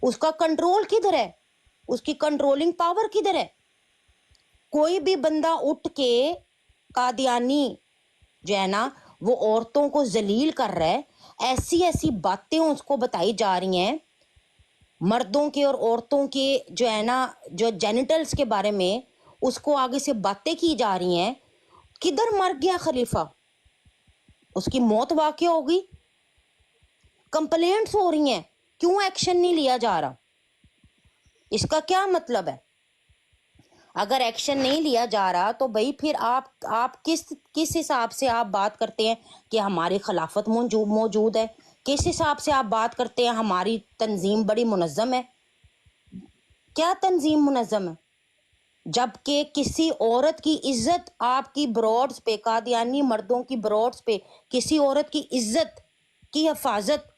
اس کا کنٹرول کدھر ہے؟ اس کی کنٹرولنگ پاور کدھر ہے؟ کوئی بھی بندہ اٹھ کے قادیانی جو ہے نا وہ عورتوں کو ذلیل کر رہا ہے، ایسی ایسی باتیں اس کو بتائی جا رہی ہیں مردوں کے اور عورتوں کے جو ہے نا جو جینیٹلز کے بارے میں اس کو آگے سے باتیں کی جا رہی ہیں. کدھر مر گیا خلیفہ؟ اس کی موت واقع ہوگی. کمپلینٹس ہو رہی ہیں، کیوں ایکشن نہیں لیا جا رہا؟ اس کا کیا مطلب ہے؟ اگر ایکشن نہیں لیا جا رہا تو بھائی پھر آپ کس حساب سے آپ بات کرتے ہیں کہ ہماری خلافت موجود ہے؟ کس حساب سے آپ بات کرتے ہیں ہماری تنظیم بڑی منظم ہے؟ کیا تنظیم منظم ہے؟ جبکہ کسی عورت کی عزت آپ کی بروڈز پہ، قادیانی مردوں کی بروڈز پہ کسی عورت کی عزت کی حفاظت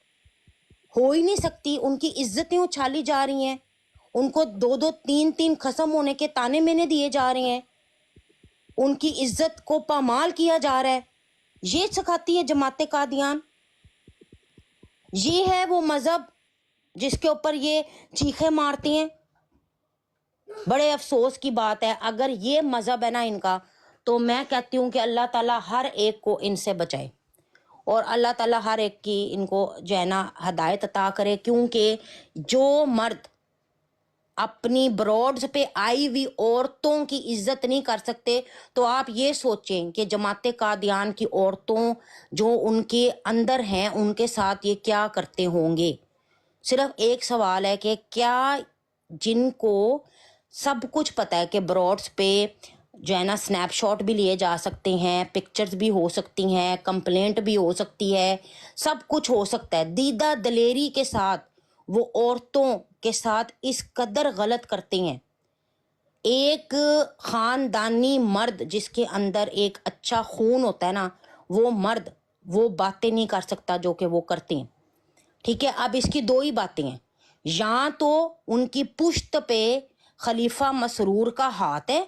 ہو ہی نہیں سکتی. ان کی عزتیں اچھالی جا رہی ہیں، ان کو 2 3 ختم ہونے کے تانے مینے دیے جا رہے ہیں، ان کی عزت کو پامال کیا جا رہا ہے. یہ سکھاتی ہے جماعت قادیان. یہ ہے وہ مذہب جس کے اوپر یہ چیخیں مارتی ہیں. بڑے افسوس کی بات ہے. اگر یہ مذہب ہے نا ان کا، تو میں کہتی ہوں کہ اللہ تعالیٰ ہر ایک کو ان سے بچائے اور اللہ تعالیٰ ہر ایک کی ان کو جو ہے نا ہدایت عطا کرے. کیونکہ جو مرد اپنی بروڈز پہ آئی ہوئی عورتوں کی عزت نہیں کر سکتے، تو آپ یہ سوچیں کہ جماعت قادیان کی عورتوں جو ان کے اندر ہیں ان کے ساتھ یہ کیا کرتے ہوں گے. صرف ایک سوال ہے کہ کیا جن کو سب کچھ پتہ ہے کہ بروڈز پہ جو ہے نا سنیپ شاٹ بھی لیے جا سکتے ہیں، پکچرز بھی ہو سکتی ہیں، کمپلینٹ بھی ہو سکتی ہے، سب کچھ ہو سکتا ہے، دیدہ دلیری کے ساتھ وہ عورتوں کے ساتھ اس قدر غلط کرتے ہیں. ایک خاندانی مرد جس کے اندر ایک اچھا خون ہوتا ہے نا، وہ مرد وہ باتیں نہیں کر سکتا جو کہ وہ کرتے ہیں. ٹھیک ہے، اب اس کی 2 ہی باتیں ہیں. یا تو ان کی پشت پہ خلیفہ مسرور کا ہاتھ ہے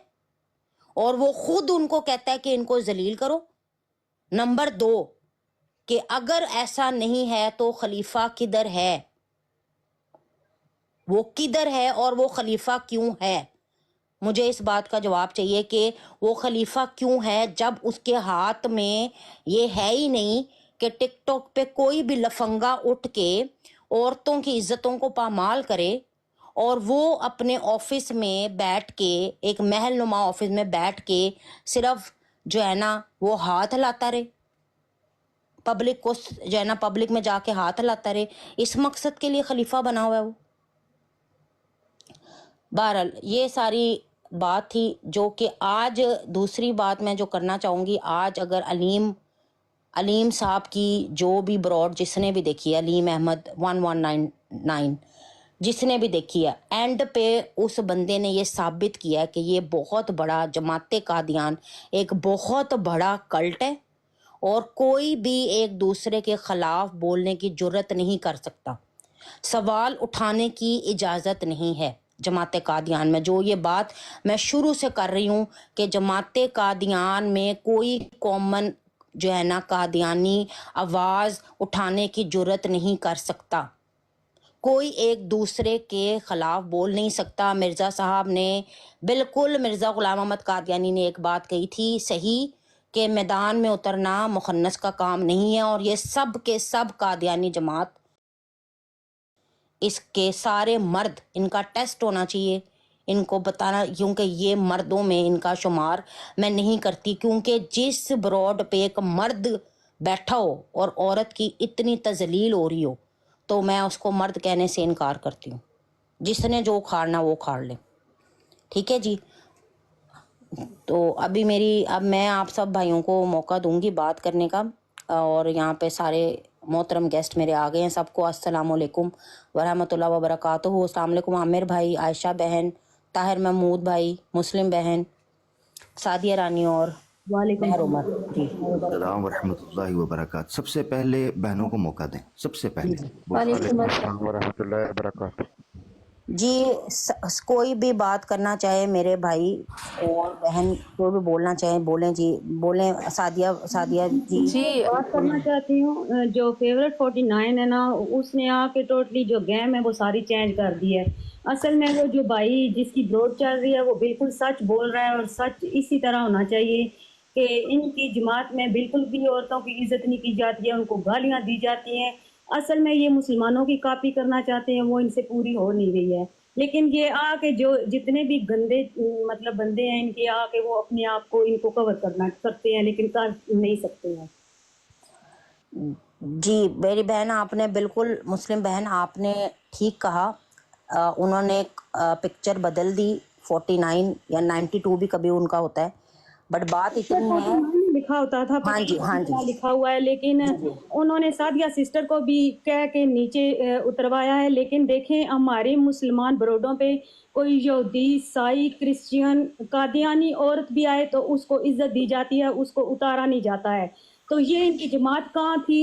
اور وہ خود ان کو کہتا ہے کہ ان کو ذلیل کرو. نمبر 2 کہ اگر ایسا نہیں ہے تو خلیفہ کدھر ہے؟ وہ کدھر ہے اور وہ خلیفہ کیوں ہے؟ مجھے اس بات کا جواب چاہیے کہ وہ خلیفہ کیوں ہے جب اس کے ہاتھ میں یہ ہے ہی نہیں کہ ٹک ٹاک پہ کوئی بھی لفنگا اٹھ کے عورتوں کی عزتوں کو پامال کرے اور وہ اپنے آفس میں بیٹھ کے، ایک محل نما آفس میں بیٹھ کے صرف جو ہے نا وہ ہاتھ ہلاتا رہے، پبلک کو جو ہے نا پبلک میں جا کے ہاتھ ہلاتا رہے. اس مقصد کے لیے خلیفہ بنا ہوا ہے وہ. بہرحال یہ ساری بات تھی جو کہ آج دوسری بات میں جو کرنا چاہوں گی. آج اگر علیم صاحب کی جو بھی براڈ جس نے بھی دیکھی ہے، علیم احمد 1199 جس نے بھی دیکھی ہے، اینڈ پہ اس بندے نے یہ ثابت کیا ہے کہ یہ بہت بڑا جماعت قادیان ایک بہت بڑا کلٹ ہے اور کوئی بھی ایک دوسرے کے خلاف بولنے کی جرت نہیں کر سکتا. سوال اٹھانے کی اجازت نہیں ہے جماعت قادیان میں. جو یہ بات میں شروع سے کر رہی ہوں کہ جماعت قادیان میں کوئی کامن جو ہے نا قادیانی آواز اٹھانے کی جرت نہیں کر سکتا، کوئی ایک دوسرے کے خلاف بول نہیں سکتا. مرزا صاحب نے بالکل، مرزا غلام احمد قادیانی نے ایک بات کہی تھی صحیح کہ میدان میں اترنا مخنث کا کام نہیں ہے، اور یہ سب کے سب قادیانی جماعت، اس کے سارے مرد، ان کا ٹیسٹ ہونا چاہیے، ان کو بتانا، کیونکہ یہ مردوں میں ان کا شمار میں نہیں کرتی. کیونکہ جس براڈ پہ ایک مرد بیٹھا ہو اور عورت کی اتنی تذلیل ہو رہی ہو تو میں اس کو مرد کہنے سے انکار کرتی ہوں. جس نے جو کھاڑنا وہ کھاڑ لے. ٹھیک ہے جی. تو اب میں آپ سب بھائیوں کو موقع دوں گی بات کرنے کا، اور یہاں پہ سارے محترم گیسٹ میرے آ گئے ہیں. سب کو السلام علیکم ورحمۃ اللہ وبرکاتہ. السلام علیکم عامر بھائی، عائشہ بہن، طاہر محمود بھائی، مسلم بہن، سعدیہ رانی اور وعلیکم مہر عمر. جی السلام ورحمۃ اللہ وبرکاتہ. سب سے پہلے بہنوں کو موقع دیں، سب سے پہلے. وعلیکم السلام السلام ورحمۃ اللہ وبرکاتہ. جی کوئی بھی بات کرنا چاہے میرے بھائی اور بہن، کوئی بھی بولنا چاہیں بولیں جی، بولیں سعدیہ جی۔ جی بات کرنا چاہتی ہوں، جو فیوریٹ 49 ہے نا، اس نے آ کے ٹوٹلی جو گیم ہے وہ ساری چینج کر دی ہے۔ اصل میں وہ جو بھائی جس کی گروتھ چل رہی ہے وہ بالکل سچ بول رہا ہے، اور سچ اسی طرح ہونا چاہیے کہ ان کی جماعت میں بالکل بھی عورتوں کی عزت نہیں کی جاتی ہے، ان کو گالیاں دی جاتی ہیں۔ اصل میں یہ مسلمانوں کی کاپی کرنا چاہتے ہیں، وہ ان سے پوری ہو نہیں رہی ہے۔ لیکن یہ آ کے جو جتنے بھی گندے مطلب بندے ہیں، ان کے آ کے وہ اپنے آپ کو ان کو کور کرنا کرتے ہیں، لیکن کر نہیں سکتے ہیں۔ جی میری بہن، آپ نے بالکل، مسلم بہن آپ نے ٹھیک کہا۔ انہوں نے پکچر بدل دی، 49 یا 92 بھی کبھی ان کا ہوتا ہے، بٹ بات اتنی ہے۔ لکھا ہوتا تھا، ہاں جی ہاں جی لکھا ہوا ہے، لیکن انہوں نے سعدیہ سسٹر کو بھی کہہ کے نیچے اتروایا ہے۔ لیکن دیکھیں ہمارے مسلمان برودوں پہ کوئی یہودی، عیسائی، کرسچین، قادیانی عورت بھی آئے تو اس کو عزت دی جاتی ہے، اس کو اتارا نہیں جاتا ہے۔ تو یہ ان کی جماعت کہاں تھی؟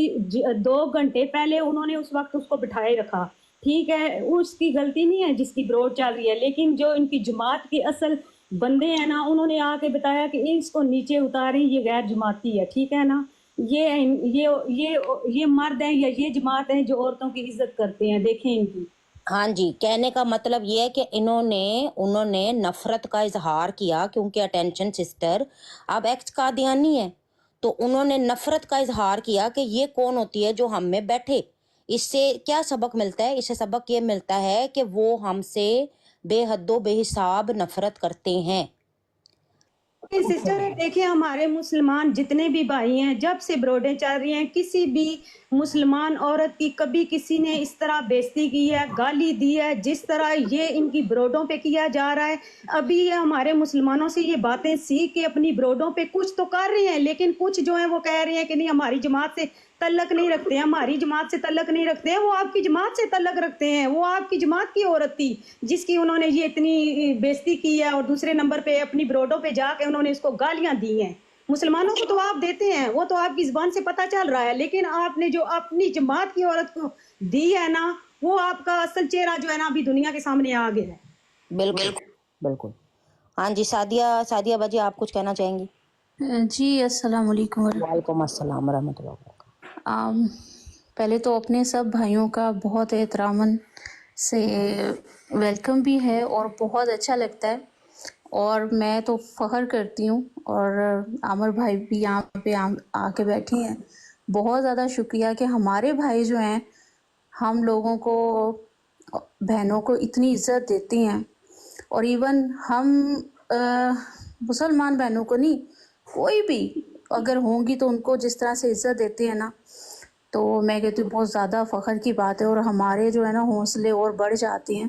2 گھنٹے پہلے انہوں نے اس وقت اس کو بٹھائے رکھا، ٹھیک ہے، اس کی غلطی نہیں ہے جس کی برود چل رہی ہے، لیکن جو ان کی جماعت کے اصل بندے ہیں نا، انہوں نے آ کے بتایا کہ اس کو نیچے اتاریں، یہ غیر جماعتی ہے، ٹھیک ہے نا۔ یہ مرد ہیں یا یہ جماعت ہیں جو عورتوں کی عزت کرتے ہیں؟ دیکھیں ان کی۔ ہاں جی، کہنے کا مطلب یہ ہے کہ انہوں نے نفرت کا اظہار کیا، کیونکہ اٹینشن سسٹر اب ایکس قادیانی ہے، تو انہوں نے نفرت کا اظہار کیا کہ یہ کون ہوتی ہے جو ہم میں بیٹھے۔ اس سے کیا سبق ملتا ہے؟ اس سے سبق یہ ملتا ہے کہ وہ ہم سے بے حد و بے حساب نفرت کرتے ہیں۔ سسٹر دیکھیں ہمارے مسلمان جتنے بھی بھائی ہیں، جب سے برودیں چل رہی ہیں، کسی بھی مسلمان عورت کی کبھی کسی نے اس طرح بےزتی کی ہے، گالی دی ہے جس طرح یہ ان کی برودوں پہ کیا جا رہا ہے؟ ابھی یہ ہمارے مسلمانوں سے یہ باتیں سیکھ کے اپنی برودوں پہ کچھ تو کر رہے ہیں، لیکن کچھ جو ہیں وہ کہہ رہے ہیں کہ نہیں ہماری جماعت سے تعلق نہیں رکھتے ہیں، ہماری جماعت سے تعلق نہیں رکھتے ہیں۔ وہ آپ کی جماعت سے تعلق رکھتے ہیں، وہ آپ کی جماعت کی عورت تھی جس کی انہوں نے یہ اتنی بےزتی کی ہے، اور دوسرے نمبر پہ اپنی برودوں پہ جا کے انہوں نے اس کو گالیاں دی ہیں۔ مسلمانوں کو تو آپ دیتے ہیں، وہ تو آپ کی زبان سے پتہ چل رہا ہے، لیکن آپ نے جو اپنی جماعت کی عورت کو دی ہے نا، وہ آپ کا اصل چہرہ جو ہے نا ابھی دنیا کے سامنے آ گیا ہے۔ بالکل بالکل۔ ہاں جی سعدیہ باجی، آپ کچھ کہنا چاہیں گی؟ جی السلام علیکم وعلیکم السلام ورحمۃ اللہ وبرکاتہ۔ پہلے تو اپنے سب بھائیوں کا بہت احتراماً سے ویلکم بھی ہے، اور بہت اچھا لگتا ہے، اور میں تو فخر کرتی ہوں، اور عامر بھائی بھی یہاں پہ آ کے بیٹھے ہیں۔ بہت زیادہ شکریہ کہ ہمارے بھائی جو ہیں ہم لوگوں کو، بہنوں کو اتنی عزت دیتے ہیں، اور ایون ہم مسلمان بہنوں کو نہیں، کوئی بھی اگر ہوں گی تو ان کو جس طرح سے عزت دیتے ہیں نا، تو میں کہتی ہوں بہت زیادہ فخر کی بات ہے، اور ہمارے جو ہے نا حوصلے اور بڑھ جاتے ہیں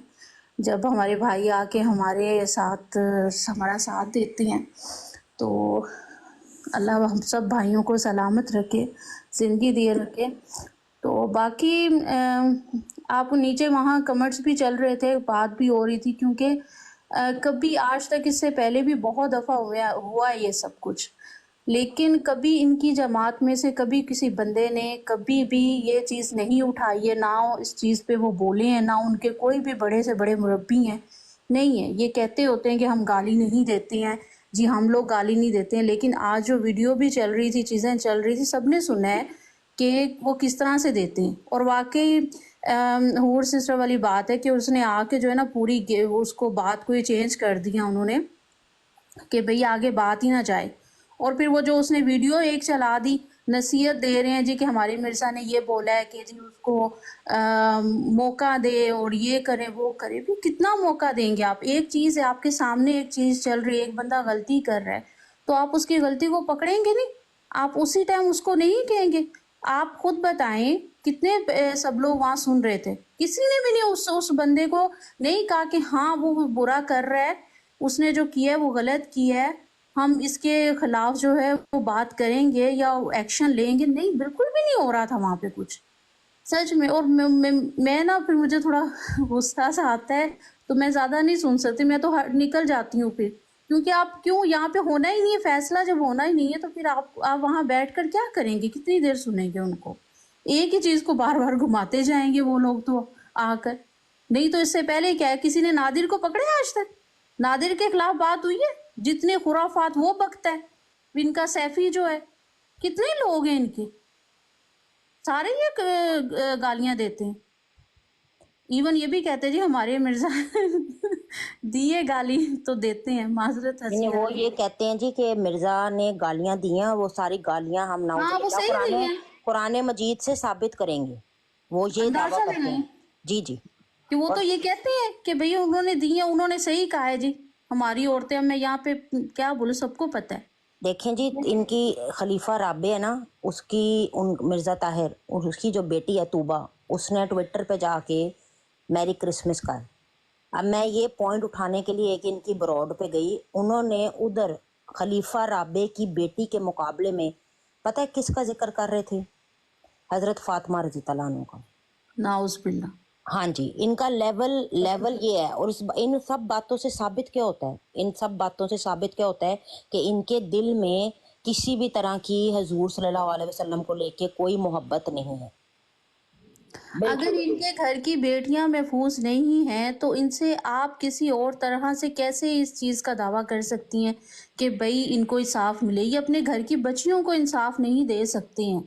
جب ہمارے بھائی آ کے ہمارے ساتھ ہمارا ساتھ دیتے ہیں۔ تو اللہ ہم سب بھائیوں کو سلامت رکھے، زندگی دیے رکھے۔ تو باقی آپ نیچے وہاں کمنٹس بھی چل رہے تھے، بات بھی ہو رہی تھی، کیونکہ کبھی آج تک اس سے پہلے بھی بہت دفعہ ہوا یہ سب کچھ، لیکن کبھی ان کی جماعت میں سے کبھی کسی بندے نے کبھی بھی یہ چیز نہیں اٹھائی ہے، نہ اس چیز پہ وہ بولے ہیں، نہ ان کے کوئی بھی بڑے سے بڑے مربی ہیں، نہیں ہے۔ یہ کہتے ہوتے ہیں کہ ہم گالی نہیں دیتے ہیں، جی ہم لوگ گالی نہیں دیتے ہیں، لیکن آج جو ویڈیو بھی چل رہی تھی، چیزیں چل رہی تھی، سب نے سنا ہے کہ وہ کس طرح سے دیتے ہیں۔ اور واقعی حور سسٹر والی بات ہے کہ اس نے آ کے جو ہے نا پوری اس کو بات کو ہی چینج کر دیا انہوں نے، کہ بھئی آگے بات ہی نہ جائے۔ اور پھر وہ جو اس نے ویڈیو ایک چلا دی، نصیحت دے رہے ہیں جی کہ ہماری مرزا نے یہ بولا ہے کہ جی اس کو موقع دے اور یہ کرے وہ کرے۔ بھی کتنا موقع دیں گے آپ؟ ایک چیز ہے آپ کے سامنے، ایک چیز چل رہی ہے، ایک بندہ غلطی کر رہا ہے تو آپ اس کی غلطی کو پکڑیں گے نہیں؟ آپ اسی ٹائم اس کو نہیں کہیں گے؟ آپ خود بتائیں کتنے سب لوگ وہاں سن رہے تھے، کسی نے بھی نہیں اس بندے کو نہیں کہا کہ ہاں وہ برا کر رہا ہے، اس نے جو کیا ہے وہ غلط کیا ہے، ہم اس کے خلاف جو ہے وہ بات کریں گے یا ایکشن لیں گے؟ نہیں، بالکل بھی نہیں ہو رہا تھا وہاں پہ کچھ، سچ میں۔ اور میں نا پھر مجھے تھوڑا غصہ سا آتا ہے تو میں زیادہ نہیں سن سکتی، میں تو نکل جاتی ہوں پھر، کیونکہ آپ کیوں یہاں پہ ہونا ہی نہیں ہے فیصلہ، جب ہونا ہی نہیں ہے تو پھر آپ وہاں بیٹھ کر کیا کریں گے؟ کتنی دیر سنیں گے ان کو؟ ایک ہی چیز کو بار بار گھماتے جائیں گے وہ لوگ تو آ کر۔ نہیں تو اس سے پہلے کیا ہے، کسی نے نادر کو پکڑے آج تک؟ نادر کے خلاف بات ہوئی ہے؟ جتنے خرافات وہ بکتا ہے، ان کا سیفی جو ہے، کتنے لوگ ہیں ان کے، سارے یہ گالیاں دیتے ہیں. ایون یہ بھی کہتے ہیں جی ہمارے مرزا دیے گالی تو دیتے ہیں، معذرت ہنسی آ وہ رہی ہے. یہ کہتے ہیں جی کہ مرزا نے گالیاں دی ہیں، وہ ساری گالیاں ہم نعوذ ہاں وہ باللہ صحیح قرآن نہیں ہے، قرآن مجید سے ثابت کریں گے، وہ یہ دعویٰ اندازہ کرتے لگائیں ہیں. جی جی. کہ وہ اور تو یہ کہتے ہیں کہ بھئی انہوں نے دی ہیں، انہوں نے صحیح کہا ہے جی، ہماری عورتیں، میں یہاں پہ کیا بولوں، سب کو پتہ ہے. دیکھیں جی، ان کی خلیفہ رابع ہے نا، اس کی مرزا طاہر اور اس کی جو بیٹی ہے طوبہ، اس نے ٹویٹر پہ جا کے میری کرسمس کا ہے. اب میں یہ پوائنٹ اٹھانے کے لیے کہ ان کی براڈ پہ گئی، انہوں نے ادھر خلیفہ رابع کی بیٹی کے مقابلے میں پتہ ہے کس کا ذکر کر رہے تھے؟ حضرت فاطمہ رضی اللہ عنہ کا. ناؤز باللہ. ہاں جی، ان کا لیول یہ ہے. اور ان سب باتوں سے ثابت کیا ہوتا ہے، ان سب باتوں سے ثابت کیا ہوتا ہے کہ ان کے دل میں کسی بھی طرح کی حضور صلی اللہ علیہ وسلم کو لے کے کوئی محبت نہیں ہے. اگر ان کے گھر کی بیٹیاں محفوظ نہیں ہیں تو ان سے آپ کسی اور طرح سے کیسے اس چیز کا دعویٰ کر سکتی ہیں کہ بھئی ان کو انصاف ملے؟ یہ اپنے گھر کی بچیوں کو انصاف نہیں دے سکتے ہیں،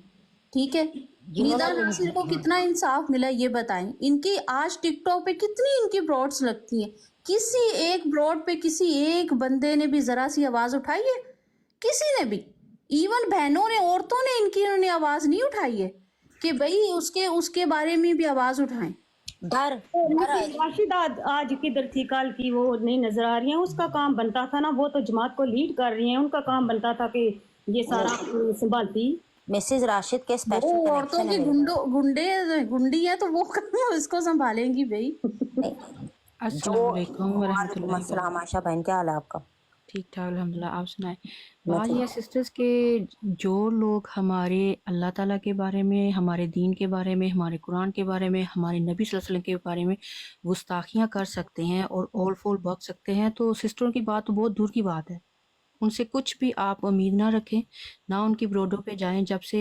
ٹھیک ہے؟ جنہوں ندا نے ناصر کو کتنا انصاف ملا یہ بتائیں. ان کی آج ٹک ٹاک پہ کتنی ان کی براڈس لگتی ہیں، کسی ایک براڈ پہ کسی ایک بندے نے بھی ذرا سی آواز اٹھائی ہے؟ کسی نے بھی؟ ایون بہنوں نے، عورتوں نے انہوں نے آواز نہیں اٹھائی ہے کہ بھئی اس کے بارے میں بھی آواز اٹھائیں. ڈر آ مسز جی. راشد آج کدھر تھی؟ کل کی وہ نہیں نظر آ رہی ہیں. اس کا کام بنتا تھا نا، وہ تو جماعت کو لیڈ کر رہی ہیں، ان کا کام بنتا تھا کہ یہ سارا سنبھالتی. مسز راشد کے وہ اسپیشل عورتوں کنیکشن ہے کی میرے گنڈی ہے تو وہ اس کو سنبھالیں گی بھئی. نہیں. جو السلام علیکم ورحمۃ وعلیکم اللہ السلام عائشہ بہن، کیا حال ہے آپ کا؟ ٹھیک ٹھاک الحمد للہ. آپ سنائیں. میں بات ٹھیک یہ ہے ہوں. سسٹرز کہ جو لوگ ہمارے اللہ تعالیٰ کے بارے میں، ہمارے دین کے بارے میں، ہمارے قرآن کے بارے میں، ہمارے نبی صلی اللہ علیہ وسلم کے بارے میں گستاخیاں کر سکتے ہیں اور اول فول بک سکتے ہیں، تو سسٹروں کی بات تو بہت دور کی بات ہے. ان سے کچھ بھی آپ امید نہ رکھیں، نہ ان کی بروڈوں پہ جائیں. جب سے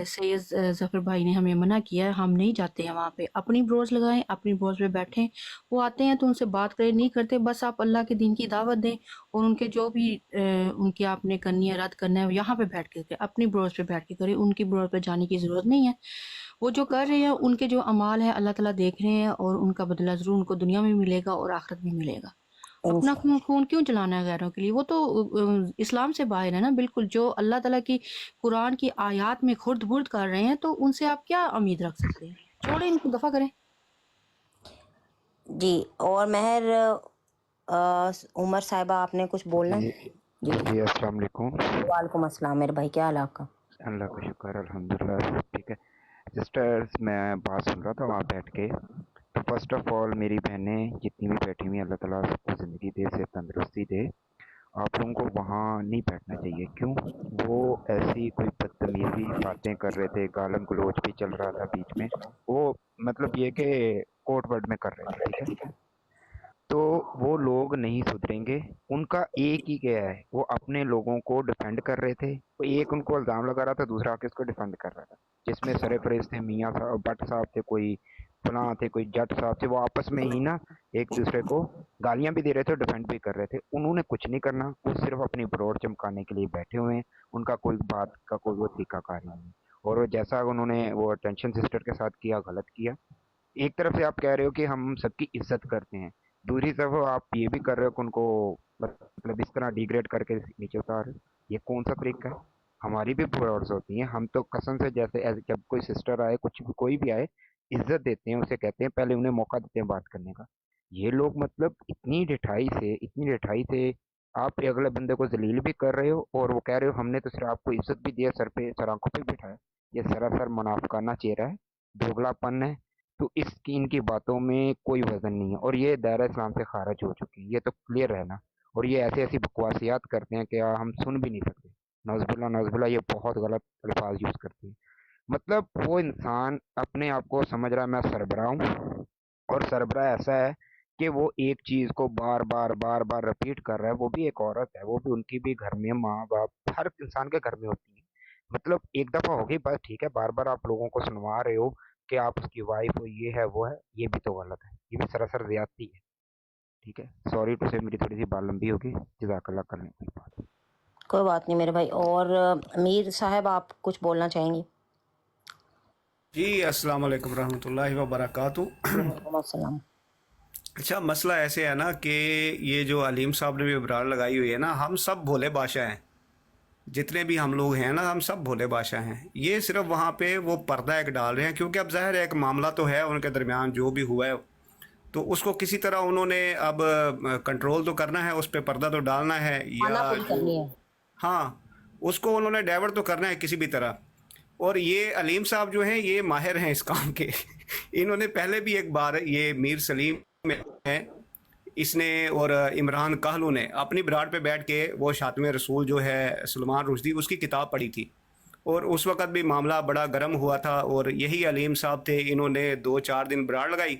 سید ظفر بھائی نے ہمیں منع کیا ہے، ہم نہیں جاتے ہیں وہاں پہ. اپنی بروز لگائیں، اپنی بروز پہ بیٹھیں. وہ آتے ہیں تو ان سے بات کریں، نہیں کرتے بس آپ اللہ کے دین کی دعوت دیں، اور ان کے جو بھی ان کی آپ نے کرنی ہے، رد کرنا ہے، یہاں پہ بیٹھ کے کریں، اپنی بروز پہ بیٹھ کے کریں. ان کی بروز پہ جانے کی ضرورت نہیں ہے. وہ جو کر رہے ہیں، ان کے جو اعمال ہیں اللہ تعالیٰ دیکھ رہے ہیں، اور ان کا بدلہ ضرور ان کو دنیا میں ملے گا اور آخرت میں ملے گا. اپنا خون کیوں جلانا ہے غیروں کے لیے؟ وہ تو اسلام سے باہر ہے نا بالکل. جو اللہ تعالیٰ کی قرآن کی آیات میں خرد برد کر رہے ہیں، تو ان سے آپ کیا امید رکھ سکتے ہیں؟ چھوڑیں ان کو، دفع کریں. جی. اور مہر عمر صاحبہ، آپ نے کچھ بولنا جی ہے؟ جی. جی السلام علیکم. وعلیکم السلام میرے بھائی، کیا حال ہے آپ کا؟ اللہ کا شکر الحمدللہ سب ٹھیک ہے. سسٹرز، میں بات سن رہا تھا وہاں بیٹھ کے. تو فرسٹ آف آل میری بہنیں جتنی بھی بیٹھی ہوئی ہیں، اللہ تعالیٰ سب کو زندگی دے، سے تندرستی دے. آپ لوگوں کو وہاں نہیں بیٹھنا چاہیے. کیوں؟ وہ ایسی کوئی بدتمیزی باتیں کر رہے تھے، گالم گلوچ بھی چل رہا تھا بیچ میں. وہ مطلب یہ کہ کوٹ ورڈ میں کر رہے تھے، ٹھیک ہے. تو وہ لوگ نہیں سدھریں گے. ان کا ایک ہی کیا ہے، وہ اپنے لوگوں کو ڈیفینڈ کر رہے تھے. وہ ایک ان کو الزام لگا رہا تھا، دوسرا آ کے اس کو ڈیفینڈ کر رہا تھا، جس میں سر فریز تھے، میاں صاحب، بٹ صاحب تھے، کوئی فلاں تھے، کوئی جٹ صاحب تھے. وہ آپس میں ہی نا ایک دوسرے کو گالیاں بھی دے رہے تھے اور ڈیفینڈ بھی کر رہے تھے. انہوں نے کچھ نہیں کرنا، وہ صرف اپنی بروڈ چمکانے کے لیے بیٹھے ہوئے ہیں. ان کا کوئی بات کا کوئی وہ طریقہ کار نہیں ہے. اور وہ جیسا انہوں نے وہ اٹینشن سسٹر کے ساتھ کیا، غلط کیا. ایک طرف سے آپ کہہ رہے ہو کہ ہم سب کی عزت کرتے ہیں، دوسری طرف آپ یہ بھی کر رہے ہو کہ ان کو مطلب اس طرح ڈیگریڈ کر کے نیچے اتار رہے ہو. یہ کون سا طریقہ ہے؟ ہماری بھی پرائرٹیز ہوتی ہیں. ہم تو قسم سے جیسے جب کوئی سسٹر آئے، کچھ بھی کوئی بھی آئے، عزت دیتے ہیں، اسے کہتے ہیں، پہلے انہیں موقع دیتے ہیں بات کرنے کا. یہ لوگ مطلب اتنی ڈٹھائی سے آپ اگلے بندے کو ذلیل بھی کر رہے ہو، اور وہ کہہ رہے ہو ہم نے تو صرف آپ کو عزت بھی دیا، سر پہ سر آنکھوں پہ بٹھایا. یہ سراسر منافقانہ چہرہ ہے، دوگلا پن ہے. تو ان کی باتوں میں کوئی وزن نہیں ہے، اور یہ دائرہ اسلام سے خارج ہو چکی ہے، یہ تو کلیئر ہے نا. اور یہ ایسی بکواسیات کرتے ہیں کہ ہم سن بھی نہیں سکتے. نوز باللہ، یہ بہت غلط الفاظ یوز کرتے ہیں. مطلب وہ انسان اپنے آپ کو سمجھ رہا ہے میں سربراہ ہوں، اور سربراہ ایسا ہے کہ وہ ایک چیز کو بار بار رپیٹ کر رہا ہے. وہ بھی ایک عورت ہے، وہ بھی، ان کی بھی گھر میں ماں باپ، ہر انسان کے گھر میں ہوتی ہے. مطلب ایک دفعہ ہوگی بس، ٹھیک ہے. بار بار آپ لوگوں کو سنوا رہے ہو کہ آپ اس کی وائف ہو، یہ ہے وہ ہے، یہ بھی تو غلط ہے، یہ بھی سراسر زیادتی ہے. ٹھیک ہے، سوری ٹو سے میری تھوڑی سی بات لمبی ہوگی. جزاک اللہ. کر لیں کوئی بات. کوئی بات نہیں میرے بھائی. اور امیر صاحب آپ کچھ بولنا چاہیں گے؟ جی السلام علیکم ورحمۃ اللہ وبرکاتہ. وعلیکم السلام. اچھا مسئلہ ایسے ہے نا کہ یہ جو علیم صاحب نے بھی ابرار لگائی ہوئی ہے نا، ہم سب بھولے بادشاہ ہیں، جتنے بھی ہم لوگ ہیں نا ہم سب بھولے بادشاہ ہیں. یہ صرف وہاں پہ وہ پردہ ایک ڈال رہے ہیں، کیونکہ اب ظاہر ہے ایک معاملہ تو ہے ان کے درمیان جو بھی ہوا ہے، تو اس کو کسی طرح انہوں نے اب کنٹرول تو کرنا ہے، اس پہ پردہ تو ڈالنا ہے، آنا یا پوری جو کرنی ہے. ہاں اس کو انہوں نے ڈائیورٹ تو کرنا ہے کسی بھی طرح. اور یہ علیم صاحب جو ہیں یہ ماہر ہیں اس کام کے. انہوں نے پہلے بھی ایک بار یہ میر سلیم ہے اس نے اور عمران کہلو نے اپنی براڈ پہ بیٹھ کے وہ شاتم رسول جو ہے سلمان رشدی اس کی کتاب پڑھی تھی، اور اس وقت بھی معاملہ بڑا گرم ہوا تھا، اور یہی علیم صاحب تھے، انہوں نے 2-4 دن براڈ لگائی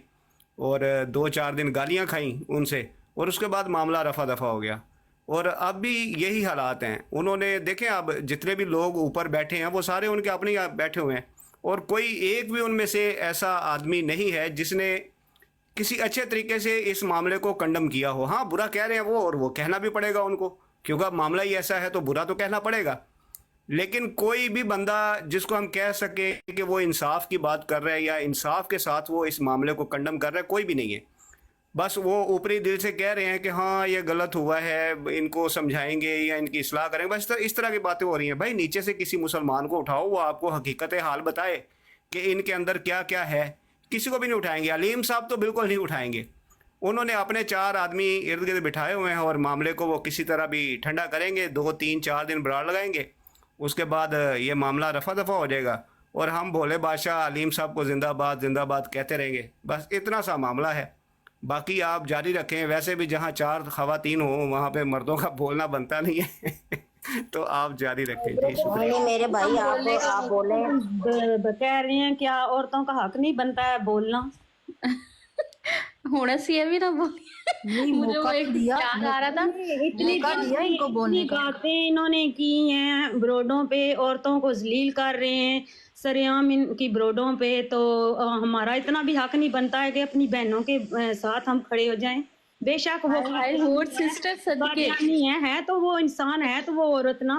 اور 2-4 دن گالیاں کھائیں ان سے، اور اس کے بعد معاملہ رفع دفع ہو گیا. اور اب بھی یہی حالات ہیں. انہوں نے دیکھیں اب جتنے بھی لوگ اوپر بیٹھے ہیں وہ سارے ان کے اپنے بیٹھے ہوئے ہیں، اور کوئی ایک بھی ان میں سے ایسا آدمی نہیں ہے جس نے کسی اچھے طریقے سے اس معاملے کو کنڈم کیا ہو. ہاں برا کہہ رہے ہیں وہ، اور وہ کہنا بھی پڑے گا ان کو، کیونکہ اب معاملہ ہی ایسا ہے تو برا تو کہنا پڑے گا. لیکن کوئی بھی بندہ جس کو ہم کہہ سکیں کہ وہ انصاف کی بات کر رہا ہے یا انصاف کے ساتھ وہ اس معاملے کو کنڈم کر رہا ہے، کوئی بھی نہیں ہے. بس وہ اوپری دل سے کہہ رہے ہیں کہ ہاں یہ غلط ہوا ہے، ان کو سمجھائیں گے یا ان کی اصلاح کریں گے، بس اس طرح کی باتیں ہو رہی ہیں. بھائی نیچے سے کسی مسلمان کو اٹھاؤ، وہ آپ کو حقیقت حال بتائے کہ ان کے اندر کیا کیا ہے. کسی کو بھی نہیں اٹھائیں گے. علیم صاحب تو بالکل نہیں اٹھائیں گے. انہوں نے اپنے 4 آدمی ارد گرد بٹھائے ہوئے ہیں، اور معاملے کو وہ کسی طرح بھی ٹھنڈا کریں گے. 2-3-4 دن براڑ لگائیں گے، اس کے بعد یہ معاملہ رفع دفع ہو جائے گا، اور ہم بھولے بادشاہ علیم صاحب کو زندہ باد کہتے رہیں گے. بس اتنا سا معاملہ ہے. باقی آپ جاری رکھیں. ویسے بھی جہاں 4 خواتین ہوں وہاں پہ مردوں کا بولنا بنتا نہیں ہے. تو آپ جاری رکھیں. جی شکریہ. نہیں میرے بھائی آپ بولیں. کہہ رہے ہیں کیا عورتوں کا حق نہیں بنتا ہے بولنا؟ ہونا سی بھی نہ بولی. نہیں مجھے وہ موقع ایک تو دیا، یاد آ رہا تھا. موقع دیا ان کو بولنے کا. باتیں انہوں نے کی ہیں بروڈوں پہ، عورتوں کو ذلیل کر رہے ہیں سریعام ان کی بروڈوں پہ. تو ہمارا اتنا بھی حق نہیں بنتا ہے کہ اپنی بہنوں کے ساتھ ہم کھڑے ہو جائیں. بے شک وہ سسٹر صدقے. قادیانی ہے تو وہ انسان ہے تو وہ عورت نا.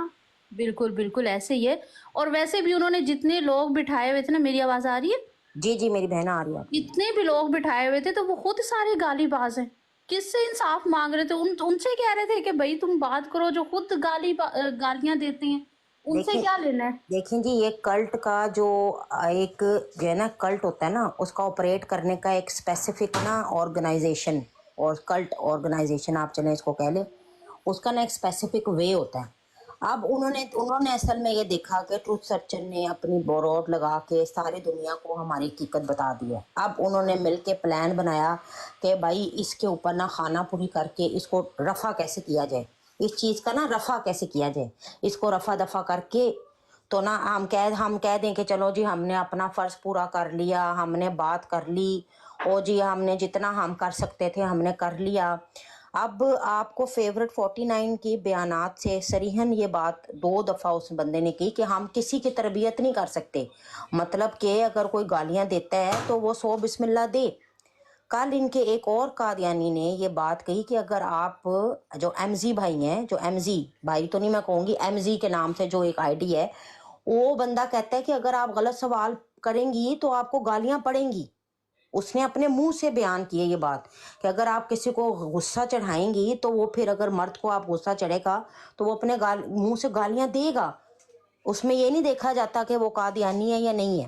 بالکل بالکل ایسے ہی ہے. اور ویسے بھی انہوں نے جتنے لوگ بٹھائے ہوئے تھے نا، میری آواز آ رہی ہے؟ جی جی میری بہن آ رہی ہے. جتنے بھی لوگ بٹھائے ہوئے تھے تو وہ خود سارے گالی باز ہیں. کس سے انصاف مانگ رہے تھے؟ ان سے کہہ رہے تھے کہ بھائی تم بات کرو. جو خود گالیاں دیتے ہیں ان سے کیا لینا ہے؟ دیکھیں جی یہ کلٹ کا جو ایک جو ہے نا کلٹ ہوتا ہے نا، اس کا آپریٹ کرنے کا ایک اسپیسیفک نا آرگنائزیشن، اور کلٹ آرگنائزیشن آپ چلیں اس کو کہہ لیں، اس کا نا ایک اسپیسیفک وے ہوتا ہے. اب انہوں نے اصل میں یہ دیکھا کہ ٹروتھ سرچر نے اپنی بوروٹ لگا کے ساری دنیا کو ہماری حقیقت بتا دی ہے. اب انہوں نے مل کے پلان بنایا کہ بھائی اس کے اوپر نا خانہ پوری کر کے اس کو رفع کیسے کیا جائے، اس چیز کا نا رفع کیسے کیا جائے، اس کو رفع دفع کر کے تو نا ہم کہہ دیں کہ چلو جی ہم نے اپنا فرض پورا کر لیا، ہم نے بات کر لی، اور جی ہم نے جتنا ہم کر سکتے تھے ہم نے کر لیا. اب آپ کو فیورٹ 49 کی بیانات سے صریحاً یہ بات 2 دفعہ اس بندے نے کی کہ ہم کسی کی تربیت نہیں کر سکتے. مطلب کہ اگر کوئی گالیاں دیتا ہے تو وہ 100 بسم اللہ دے. کل ان کے ایک اور قادیانی نے یہ بات کہی کہ اگر آپ جو ایم زی بھائی ہیں، جو ایم زی بھائی تو نہیں میں کہوں گی، ایم زی کے نام سے جو ایک آئی ڈی ہے، وہ بندہ کہتا ہے کہ اگر آپ غلط سوال کریں گی تو آپ کو گالیاں پڑیں گی. اس نے اپنے منہ سے بیان کی ہے یہ بات کہ اگر آپ کسی کو غصہ چڑھائیں گی تو وہ پھر اگر مرد کو آپ غصہ چڑھے گا تو وہ اپنے منہ سے گالیاں دے گا. اس میں یہ نہیں دیکھا جاتا کہ وہ قادیانی ہے یا نہیں ہے.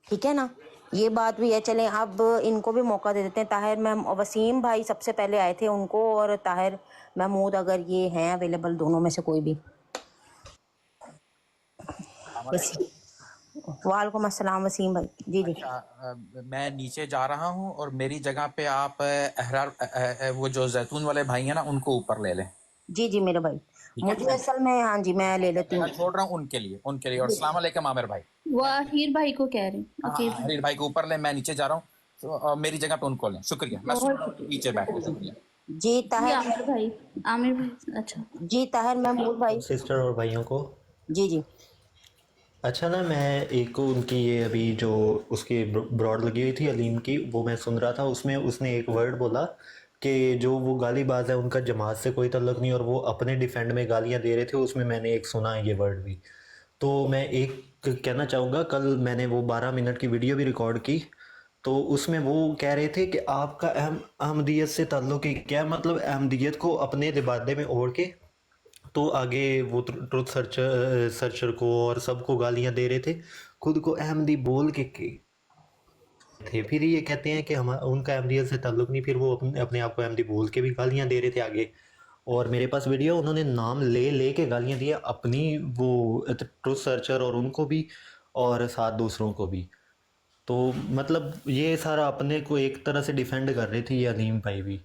ٹھیک ہے نا، یہ بات بھی ہے. چلیں اب ان کو بھی موقع دے دیتے ہیں. طاہر وسیم بھائی سب سے پہلے آئے تھے، ان کو، اور طاہر محمود اگر یہ ہیں اویلیبل دونوں میں سے کوئی بھی. وعلیکم السلام وسیم بھائی. جی جی اچھا میں نیچے جا رہا ہوں اور میری جگہ پہ آپ احرار وہ جو زیتون والے بھائی ہیں نا ان کو اوپر لے لیں. جی جی میرے بھائی. مجھے اصل میں ہاں جی میں لے لیتی میں ہوں. چھوڑ رہا ہوں ان کے لیے. اور السلام علیکم عامر بھائی. وہ ہیر بھائی کو کہہ رہے ہیں. حریر بھائی کو اوپر لیں، میں نیچے جا رہا ہوں. تو میری جگہ پہ ان کو لیں. شکریہ. میں سن رہا ہوں نیچے بیٹھ کے. شکریہ. جی طاہر عامر بھائی. عامر بھائی اچھا جی طاہر محمود بھائی. سسٹر اور بھائیوں کو جی جی اچھا نا، میں ایک کو ان کی یہ ابھی جو اس کی براڈ لگی ہوئی تھی علیم کی، وہ میں سن رہا تھا، اس میں اس نے ایک ورڈ بولا کہ جو وہ گالی باز ہے ان کا جماعت سے کوئی تعلق نہیں، اور وہ اپنے ڈیفینڈ میں گالیاں دے رہے تھے، اس میں نے ایک سنا ہے یہ ورڈ بھی. تو میں ایک کہنا چاہوں گا، کل میں نے وہ 12 منٹ کی ویڈیو بھی ریکارڈ کی، تو اس میں وہ کہہ رہے تھے کہ آپ کا احمدیت سے تعلق ہی کیا، مطلب احمدیت کو اپنے لبادے میں اوڑھ کے تو آگے وہ ٹروتھ سرچر کو اور سب کو گالیاں دے رہے تھے، خود کو احمدی بول کے تھے، پھر یہ کہتے ہیں کہ ان کا احمدیت سے تعلق نہیں، پھر وہ اپنے آپ کو احمدی بول کے بھی گالیاں دے رہے تھے آگے. اور میرے پاس ویڈیو، انہوں نے نام لے کے گالیاں دیا اپنی وہ ٹروتھ سرچر اور ان کو بھی، اور ساتھ دوسروں کو بھی. تو مطلب یہ سارا اپنے کو ایک طرح سے ڈیفینڈ کر رہی تھی یہ علیم بھائی بھی.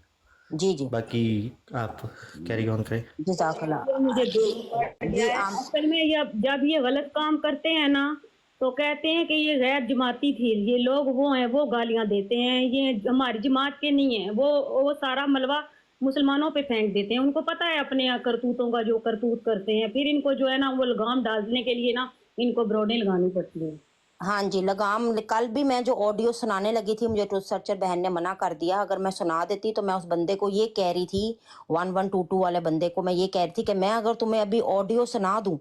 جی جی باقی آپ کیری آن کریں. جزاک اللہ. یہ مجھے دیا جی ہے اصل میں، جب یہ غلط کام کرتے ہیں نا تو کہتے ہیں کہ یہ غیر جماعتی تھی، یہ لوگ وہ ہیں، وہ گالیاں دیتے ہیں، یہ ہماری جماعت کے نہیں ہیں، وہ سارا ملبہ مسلمانوں پہ پھینک دیتے ہیں. ان کو پتہ ہے اپنے کرتوتوں کا، جو کرتوت کرتے ہیں، پھر ان کو جو ہے نا وہ لگام ڈالنے کے لیے نا ان کو بروڈیں لگانی پڑتی ہیں. ہاں جی لگام. کل بھی میں جو آڈیو سنانے لگی تھی، مجھے ٹروتھ سرچر بہن نے منع کر دیا. اگر میں سنا دیتی تو میں اس بندے کو یہ کہہ رہی تھی، 1122 والے بندے کو میں یہ کہہ رہی تھی کہ میں اگر تمہیں ابھی آڈیو سنا دوں،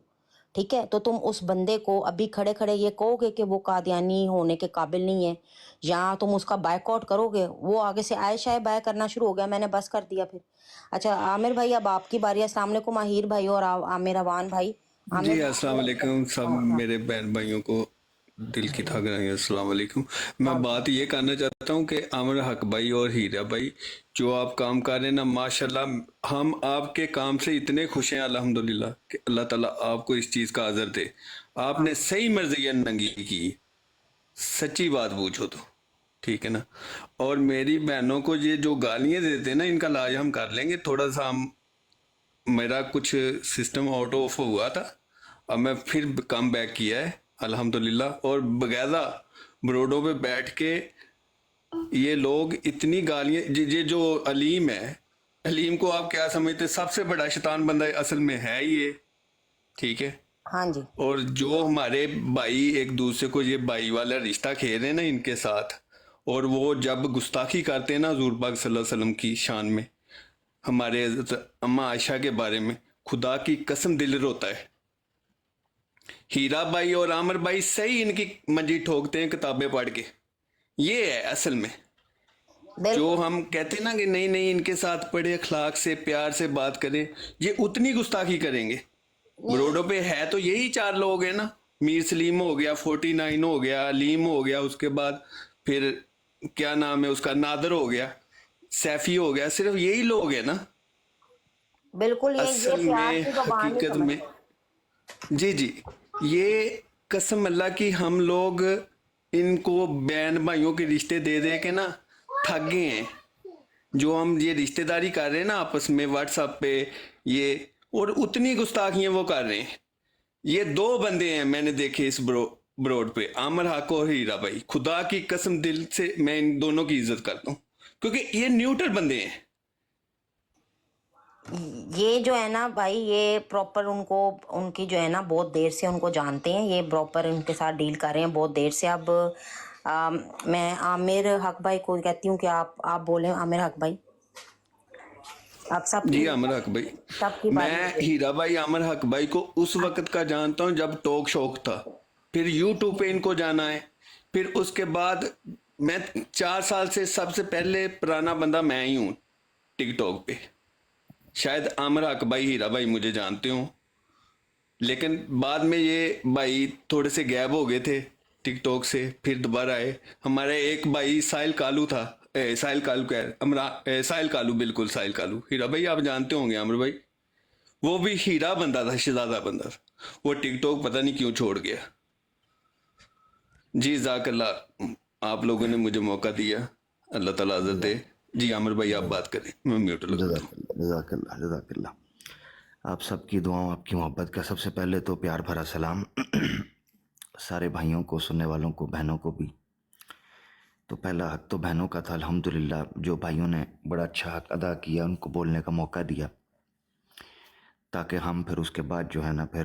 ٹھیک ہے، تو تم اس بندے کو ابھی کھڑے کھڑے یہ کہو گے کہ وہ قادیانی ہونے کے قابل نہیں ہے، یا تم اس کا بائک آؤٹ کرو گے. وہ آگے سے آئے شائے بائے کرنا شروع ہو گیا، میں نے بس کر دیا پھر. اچھا عامر بھائی اب آپ کی باری ہے. السلام علیکم ماہر بھائی اور عامر اوان بھائی. جی السلام علیکم سب میرے بہن بھائیوں کو دل کی تھا گرائی السلام علیکم. میں بات یہ کرنا چاہتا ہوں کہ عامر حق بھائی اور ہیرا بھائی جو آپ کام کر رہے ہیں نا، ماشاءاللہ ہم آپ کے کام سے اتنے خوش ہیں الحمدللہ کہ اللہ تعالیٰ آپ کو اس چیز کا عذر دے. آپ نے صحیح مرضیہ ننگی کی، سچی بات پوچھو تو، ٹھیک ہے نا. اور میری بہنوں کو یہ جو گالیاں دیتے ہیں نا، ان کا علاج ہم کر لیں گے. تھوڑا سا میرا کچھ سسٹم آؤٹ آف ہوا تھا، اب میں پھر کم بیک کیا ہے الحمدللہ. اور باقاعدہ بروڈوں پہ بیٹھ کے یہ لوگ اتنی گالیاں، یہ جو علیم ہے، علیم کو آپ کیا سمجھتے، سب سے بڑا شیطان بندہ اصل میں ہے یہ، ٹھیک ہے. ہاں جی. اور جو ہمارے بھائی ایک دوسرے کو یہ بھائی والا رشتہ کھیل رہے ہیں نا ان کے ساتھ، اور وہ جب گستاخی کرتے ہیں نا حضور پاک صلی اللہ علیہ وسلم کی شان میں، ہمارے حضرت اماں عائشہ کے بارے میں، خدا کی قسم دل روتا ہے. ہیرا بھائی اور عامر بھائی صحیح ان کی منجی ٹھوکتے ہیں کتابیں پڑھ کے. یہ ہے اصل میں جو ہم کہتے ہیں نا کہ نہیں ان کے ساتھ پڑھے، اخلاق سے پیار سے بات کریں، یہ اتنی گستاخی کریں گے. بروڈوں پہ ہے تو یہی 4 لوگ ہیں نا، میر سلیم ہو گیا، 49 ہو گیا، علیم ہو گیا، اس کے بعد پھر کیا نام ہے اس کا، نادر ہو گیا، سیفی ہو گیا، صرف یہی لوگ ہیں نا بالکل. اصل میں حقیقت میں. جی یہ قسم اللہ کی ہم لوگ ان کو بہن بھائیوں کے رشتے دے دے کے نا تھک گئے ہیں. جو ہم یہ رشتے داری کر رہے ہیں نا آپس میں واٹس ایپ پہ، یہ اور اتنی گستاخیاں وہ کر رہے ہیں. یہ 2 بندے ہیں میں نے دیکھے اس بروڈ پہ، عامر حق اور ہیرا بھائی. خدا کی قسم دل سے میں ان دونوں کی عزت کرتا ہوں کیونکہ یہ نیوٹرل بندے ہیں. یہ جو ہے نا بھائی، یہ پراپر ان کی جو ہے نا بہت دیر سے ان کو جانتے ہیں، یہ پراپر ان کے ساتھ ڈیل کر رہے ہیں بہت دیر سے. اب میں عامر حق بھائی کو کہتی ہوں کہ آپ بولیں. عامر حق بھائی آپ سب جی عامر حق بھائی، سب کی میں ہیرا بھائی عامر حق بھائی کو اس وقت کا جانتا ہوں جب ٹاک شوق تھا، پھر یوٹیوب پہ ان کو جانا ہے، پھر اس کے بعد میں 4 سال سے سب سے پہلے پرانا بندہ میں ہی ہوں ٹک ٹاک پہ. شاید عامر حق بھائی ہیرا بھائی مجھے جانتے ہوں، لیکن بعد میں یہ بھائی تھوڑے سے گیب ہو گئے تھے ٹک ٹاک سے، پھر دوبارہ آئے. ہمارے ایک بھائی ساحل کالو تھا، ساحل کالو، بالکل ساحل کالو. ہیرا بھائی آپ جانتے ہوں گے عامر بھائی، وہ بھی ہیرا بندہ تھا، شہزادہ بندہ تھا. وہ ٹک ٹاک پتہ نہیں کیوں چھوڑ گیا. جی جزاک اللہ، آپ لوگوں نے مجھے موقع دیا، اللہ تعالیٰ عزت دے. جی عامر بھائی آپ بات کریں، میں میوٹ لگتا ہوں. جزاک اللہ. آپ سب کی دعاؤں، آپ کی محبت کا سب سے پہلے تو پیار بھرا سلام سارے بھائیوں کو، سننے والوں کو، بہنوں کو بھی. تو پہلا حق تو بہنوں کا تھا الحمدللہ، جو بھائیوں نے بڑا اچھا حق ادا کیا، ان کو بولنے کا موقع دیا، تاکہ ہم پھر اس کے بعد جو ہے نا پھر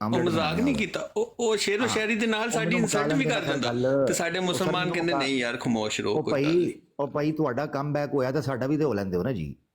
ਉਹ ਮਜ਼ਾਕ ਨਹੀਂ ਕੀਤਾ, ਉਹ ਸ਼ੇਰੋ ਸ਼ਾਇਰੀ ਦੇ ਨਾਲ ਸਾਡੀ ਇਨਸਲਟ ਵੀ ਕਰ ਦਿੰਦਾ ਤੇ ਸਾਡੇ ਮੁਸਲਮਾਨ ਕਹਿੰਦੇ ਨਹੀਂ ਯਾਰ ਖਮੋਸ਼ ਰਹੋ। ਉਹ ਭਾਈ ਤੁਹਾਡਾ ਕਮਬੈਕ ਹੋਇਆ ਤਾਂ ਸਾਡਾ ਵੀ ਤੇ ਹੋ ਲੈਂਦੇ ਹੋ ਨਾ ਜੀ,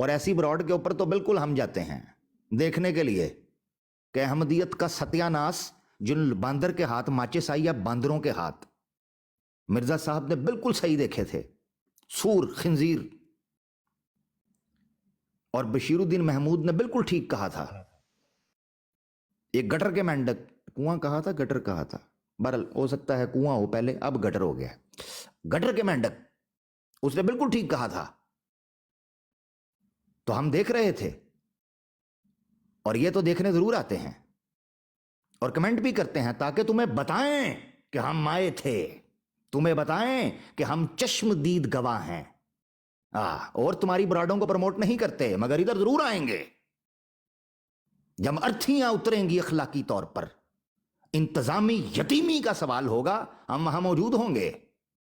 اور ایسی براڈ کے اوپر تو بالکل ہم جاتے ہیں دیکھنے کے لیے کہ احمدیت کا ستیہ ناس جن باندر کے ہاتھ ماچس آئی یا باندروں کے ہاتھ. مرزا صاحب نے بالکل صحیح دیکھے تھے, سور خنزیر. اور بشیر الدین محمود نے بالکل ٹھیک کہا تھا. ایک گٹر کے مینڈک, کنواں کہا تھا گٹر کہا تھا, بہرحال ہو سکتا ہے کنواں ہو پہلے, اب گٹر ہو گیا. گٹر کے مینڈک, اس نے بالکل ٹھیک کہا تھا. تو ہم دیکھ رہے تھے, اور یہ تو دیکھنے ضرور آتے ہیں اور کمنٹ بھی کرتے ہیں تاکہ تمہیں بتائیں کہ ہم آئے تھے, تمہیں بتائیں کہ ہم چشم دید گواہ ہیں. اور تمہاری براڈوں کو پروموٹ نہیں کرتے, مگر ادھر ضرور آئیں گے. جب ارتھیاں اتریں گی اخلاقی طور پر, انتظامی یتیمی کا سوال ہوگا, ہم وہاں موجود ہوں گے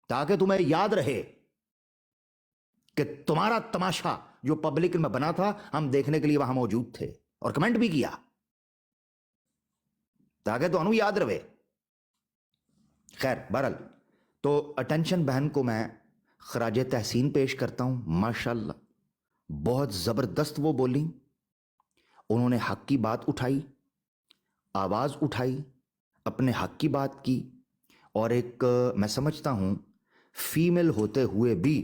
تاکہ تمہیں یاد رہے کہ تمہارا تماشا جو پبلک میں بنا تھا ہم دیکھنے کے لیے وہاں موجود تھے اور کمنٹ بھی کیا تاکہ تو انو یاد رہے. خیر بہرحال تو اٹینشن بہن کو میں خراج تحسین پیش کرتا ہوں. ماشاءاللہ بہت زبردست وہ بولیں, انہوں نے حق کی بات اٹھائی, آواز اٹھائی, اپنے حق کی بات کی. اور ایک میں سمجھتا ہوں فیمیل ہوتے ہوئے بھی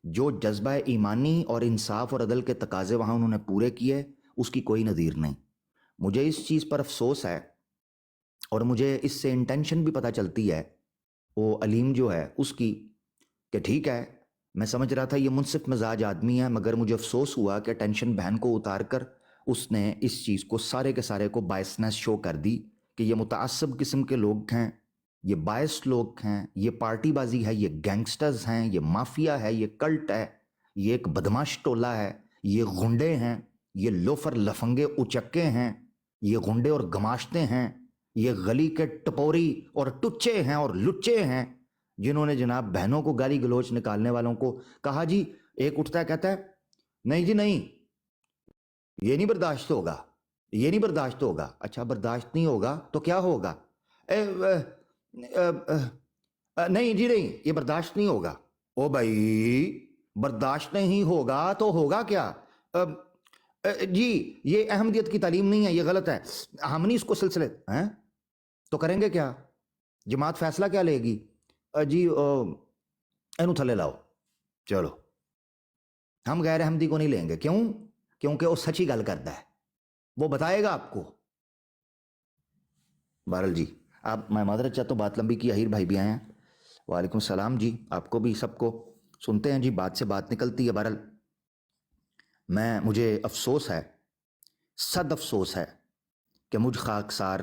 جو جذبہ ایمانی اور انصاف اور عدل کے تقاضے وہاں انہوں نے پورے کیے, اس کی کوئی نظیر نہیں. مجھے اس چیز پر افسوس ہے اور مجھے اس سے انٹینشن بھی پتہ چلتی ہے وہ علیم جو ہے اس کی, کہ ٹھیک ہے میں سمجھ رہا تھا یہ منصف مزاج آدمی ہے, مگر مجھے افسوس ہوا کہ ٹینشن بہن کو اتار کر اس نے اس چیز کو سارے کے سارے کو بائسنس شو کر دی کہ یہ متعصب قسم کے لوگ ہیں, یہ باعث لوگ ہیں, یہ پارٹی بازی ہے, یہ گینگسٹرز ہیں, یہ مافیا ہے, یہ کلٹ ہے, یہ ایک بدماش ٹولہ ہے, یہ غنڈے ہیں, یہ لوفر لفنگے اچکے ہیں, یہ غنڈے اور گماشتے ہیں, یہ گلی کے ٹپوری اور ٹچے ہیں اور لچے ہیں جنہوں نے جناب بہنوں کو گالی گلوچ نکالنے والوں کو کہا. جی ایک اٹھتا ہے کہتا ہے نہیں جی نہیں یہ نہیں برداشت ہوگا, یہ نہیں برداشت ہوگا. اچھا برداشت نہیں ہوگا تو کیا ہوگا؟ نہیں جی نہیں یہ برداشت نہیں ہوگا. او بھائی برداشت نہیں ہوگا تو ہوگا کیا؟ جی یہ احمدیت کی تعلیم نہیں ہے, یہ غلط ہے, ہم نہیں اس کو سلسلے ہیں تو کریں گے کیا؟ جماعت فیصلہ کیا لے گی؟ جی اینو تھلے لاؤ, چلو ہم غیر احمدی کو نہیں لیں گے. کیوں؟ کیونکہ وہ سچی گل کرتا ہے, وہ بتائے گا آپ کو. بہرحال جی آپ, میں معذرت چاہتا ہوں بات لمبی کی, اہیر بھائی بھی آئے ہیں. وعلیکم السلام جی, آپ کو بھی سب کو سنتے ہیں جی, بات سے بات نکلتی ہے. بہرحال مجھے افسوس ہے, صد افسوس ہے کہ مجھ خاکسار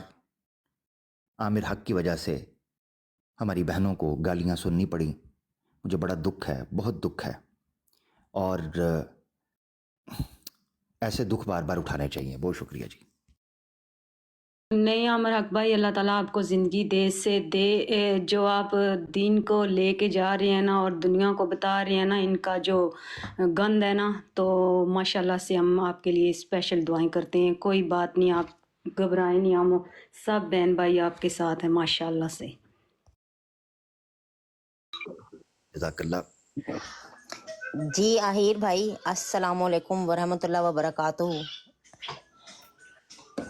عامر حق کی وجہ سے ہماری بہنوں کو گالیاں سننی پڑی. مجھے بڑا دکھ ہے, بہت دکھ ہے, اور ایسے دکھ بار بار اٹھانے چاہیے. بہت شکریہ جی. نہیں عامر حق بھائی, اللہ تعالیٰ آپ کو زندگی دے, جو آپ دین کو لے کے جا رہے ہیں نا اور دنیا کو بتا رہے ہیں نا, ان کا جو گند ہے نا, تو ماشاءاللہ سے ہم آپ کے لیے اسپیشل دعائیں کرتے ہیں. کوئی بات نہیں, آپ گھبرائیں نہیں, ہم سب بہن بھائی آپ کے ساتھ ہیں ماشاءاللہ سے. جزاک اللہ. جی اہیر بھائی السلام علیکم ورحمۃ اللہ وبرکاتہ.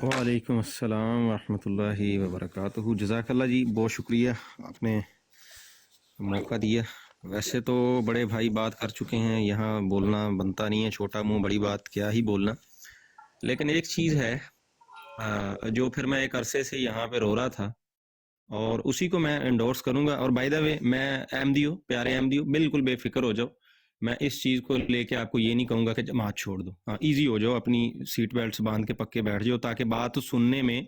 وعلیکم السلام ورحمۃ اللہ وبرکاتہ. جزاک اللہ جی, بہت شکریہ آپ نے موقع دیا. ویسے تو بڑے بھائی بات کر چکے ہیں, یہاں بولنا بنتا نہیں ہے, چھوٹا منہ بڑی بات کیا ہی بولنا. لیکن ایک چیز ہے جو پھر میں ایک عرصے سے یہاں پہ رو رہا تھا اور اسی کو میں انڈورس کروں گا. اور بائی دا وے میں احمدی ہوں, پیارے احمدی ہوں, بالکل بے فکر ہو جاؤ. میں اس چیز کو لے کے آپ کو یہ نہیں کہوں گا کہ جماعت چھوڑ دو. ہاں ایزی ہو جاؤ, اپنی سیٹ بیلٹس باندھ کے پکے بیٹھ جاؤ تاکہ بات سننے میں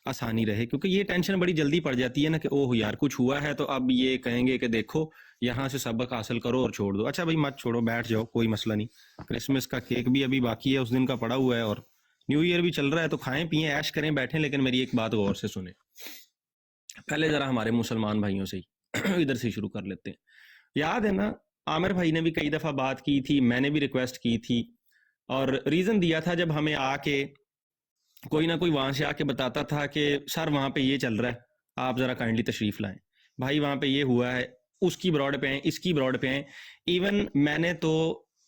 آسانی رہے. کیونکہ یہ ٹینشن بڑی جلدی پڑ جاتی ہے نا کہ اوہ یار کچھ ہوا ہے تو اب یہ کہیں گے کہ دیکھو یہاں سے سبق حاصل کرو اور چھوڑ دو. اچھا بھائی مت چھوڑو, بیٹھ جاؤ, کوئی مسئلہ نہیں. کرسمس کا کیک بھی ابھی باقی ہے, اس دن کا پڑا ہوا ہے, اور نیو ایئر بھی چل رہا ہے, تو کھائیں پئیں عیش کریں بیٹھیں. لیکن میری ایک بات غور سے سنیں. پہلے ذرا ہمارے مسلمان بھائیوں سے ہی ادھر سے شروع کر لیتے ہیں. یاد ہے نا عامر بھائی نے بھی کئی دفعہ بات کی تھی, میں نے بھی ریکویسٹ کی تھی اور ریزن دیا تھا جب ہمیں آ کے کوئی نہ کوئی وہاں سے آ کے بتاتا تھا کہ سر وہاں پہ یہ چل رہا ہے, آپ ذرا کائنڈلی تشریف لائیں. بھائی وہاں پہ یہ ہوا ہے, اس کی براڈ پہ ہیں, اس کی براڈ پہ ہیں. ایون میں نے تو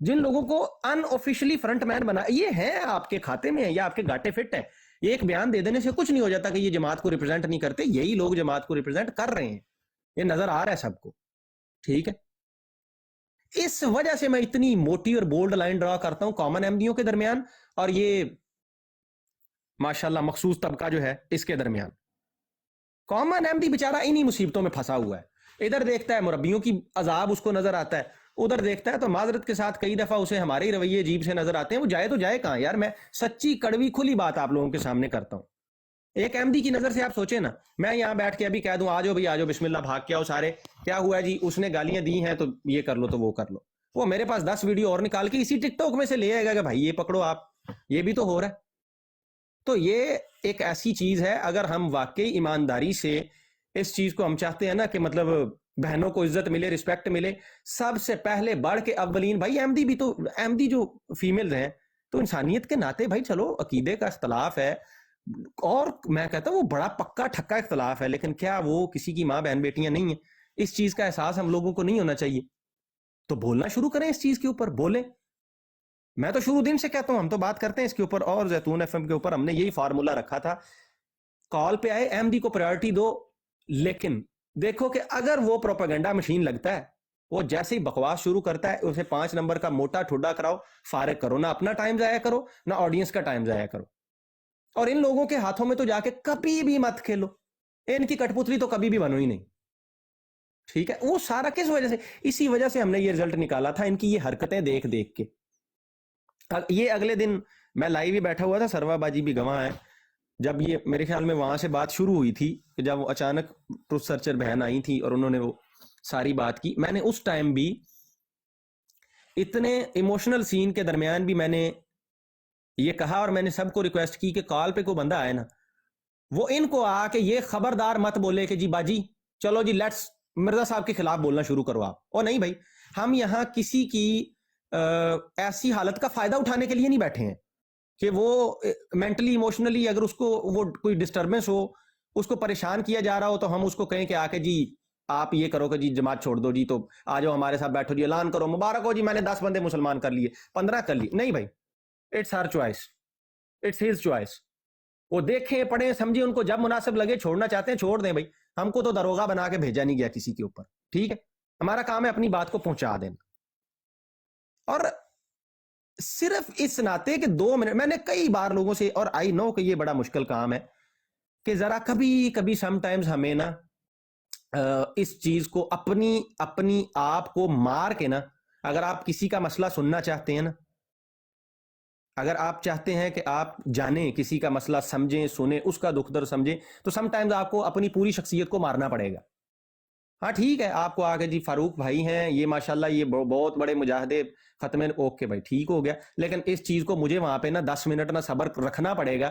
جن لوگوں کو ان آفیشلی فرنٹ مین بنا، یہ ہیں آپ کے کھاتے میں ہیں یا آپ کے گاٹے فٹ ہیں. یہ ایک بیان دے دینے سے کچھ نہیں ہو جاتا کہ یہ جماعت کو ریپرزینٹ نہیں کرتے. یہی لوگ جماعت کو ریپرزینٹ کر رہے ہیں، یہ نظر آ رہا ہے سب کو. ٹھیک ہے، اس وجہ سے میں اتنی موٹی اور بولڈ لائن ڈرا کرتا ہوں کامن احمدیوں کے درمیان اور یہ ماشاءاللہ مخصوص طبقہ جو ہے اس کے درمیان. کامن احمدی بیچارہ انہی مصیبتوں میں پھنسا ہوا ہے. ادھر دیکھتا ہے مربیوں کی عذاب اس کو نظر آتا ہے، ادھر دیکھتا ہے تو معذرت کے ساتھ کئی دفعہ اسے ہمارے ہی رویے عجیب سے نظر آتے ہیں. وہ جائے تو جائے کہاں یار؟ میں سچی کڑوی کھلی بات آپ لوگوں کے سامنے کرتا ہوں. ایک احمدی کی نظر سے آپ سوچیں نا، میں یہاں بیٹھ کے ابھی کہہ دوں آ جاؤ بھائی آ جاؤ بسم اللہ بھاگ کے آؤ سارے، کیا ہوا جی اس نے گالیاں دی ہیں تو یہ کر لو تو وہ کر لو. وہ میرے پاس 10 ویڈیو اور نکال کے اسی ٹک ٹاک میں سے لے آئے گا کہ بھائی یہ پکڑو آپ، یہ بھی تو ہو رہا ہے. تو یہ ایک ایسی چیز ہے، اگر ہم واقعی ایمانداری سے اس چیز کو ہم چاہتے ہیں نا کہ مطلب بہنوں کو عزت ملے، رسپیکٹ ملے، سب سے پہلے بڑھ کے اولین بھائی احمدی بھی تو، احمدی جو فیمیلز ہیں تو انسانیت کے ناطے بھائی چلو عقیدے کا اختلاف ہے اور میں کہتا ہوں وہ بڑا پکا ٹھکا اختلاف ہے، لیکن کیا وہ کسی کی ماں بہن بیٹیاں نہیں ہیں؟ اس چیز کا احساس ہم لوگوں کو نہیں ہونا چاہیے؟ تو بولنا شروع کریں اس چیز کے اوپر، بولیں. میں تو شروع دن سے کہتا ہوں ہم تو بات کرتے ہیں اس کے اوپر، اور زیتون ایف ایم کے اوپر ہم نے یہی فارمولا رکھا تھا، کال پہ آئے احمدی کو پرائورٹی دو، لیکن دیکھو کہ اگر وہ پروپیگنڈا مشین لگتا ہے، وہ جیسے ہی بکواس شروع کرتا ہے اسے 5 نمبر کا موٹا ٹھڈا کراؤ، فارغ کرو، نہ اپنا ٹائم ضائع کرو نہ آڈینس کا ٹائم ضائع کرو. اور ان لوگوں کے ہاتھوں میں تو جا کے کبھی بھی مت کھیلو، ان کی کٹ پتلی تو کبھی بھی بنو ہی نہیں. ٹھیک ہے، وہ سارا کس وجہ سے؟ اسی وجہ سے ہم نے یہ رزلٹ نکالا تھا ان کی یہ حرکتیں دیکھ دیکھ کے. یہ اگلے دن میں لائیو ہی بیٹھا ہوا تھا، سروا باجی بھی گواہ ہے، جب یہ میرے خیال میں وہاں سے بات شروع ہوئی تھی کہ جب وہ اچانک ٹروتھ سرچر بہن آئی تھی اور انہوں نے وہ ساری بات کی. میں نے اس ٹائم بھی اتنے ایموشنل سین کے درمیان بھی میں نے یہ کہا اور میں نے سب کو ریکویسٹ کی کہ کال پہ کوئی بندہ آئے نا وہ ان کو آ کے یہ خبردار مت بولے کہ جی باجی چلو جی لیٹس مرزا صاحب کے خلاف بولنا شروع کرو آپ. اور نہیں بھائی، ہم یہاں کسی کی ایسی حالت کا فائدہ اٹھانے کے لیے نہیں بیٹھے ہیں کہ وہ مینٹلی ایموشنلی اگر اس کو وہ کوئی ڈسٹربنس ہو، اس کو پریشان کیا جا رہا ہو تو ہم اس کو کہیں کہ آ کے جی آپ یہ کرو کہ جی جماعت چھوڑ دو جی، تو آ جاؤ ہمارے ساتھ بیٹھو جی، اعلان کرو مبارک ہو جی میں نے 10 بندے مسلمان کر لیے، 15 کر لیے. نہیں بھائی، it's her choice, it's his choice. وہ دیکھیں پڑھیں سمجھیں، ان کو جب مناسب لگے چھوڑنا چاہتے ہیں چھوڑ دیں بھائی. ہم کو تو دروغہ بنا کے بھیجا نہیں گیا کسی کے اوپر. ٹھیک ہے، ہمارا کام ہے اپنی بات کو پہنچا دینا. اور صرف اس ناطے کہ 2 منٹ میں نے کئی بار لوگوں سے، اور آئی نو کہ یہ بڑا مشکل کام ہے کہ ذرا کبھی کبھی سم ٹائمز ہمیں نا اس چیز کو اپنی آپ کو مار کے نا، اگر آپ کسی کا مسئلہ سننا چاہتے ہیں نا، اگر آپ چاہتے ہیں کہ آپ جانیں کسی کا مسئلہ، سمجھیں سنیں اس کا دکھ درد سمجھیں، تو سم ٹائمز آپ کو اپنی پوری شخصیت کو مارنا پڑے گا. ہاں ٹھیک ہے، آپ کو آگے جی فاروق بھائی ہیں یہ ماشاءاللہ یہ بہت بڑے مجاہدے ختم، اوکے بھائی ٹھیک ہو گیا، لیکن اس چیز کو مجھے وہاں پہ نا 10 منٹ نا صبر رکھنا پڑے گا.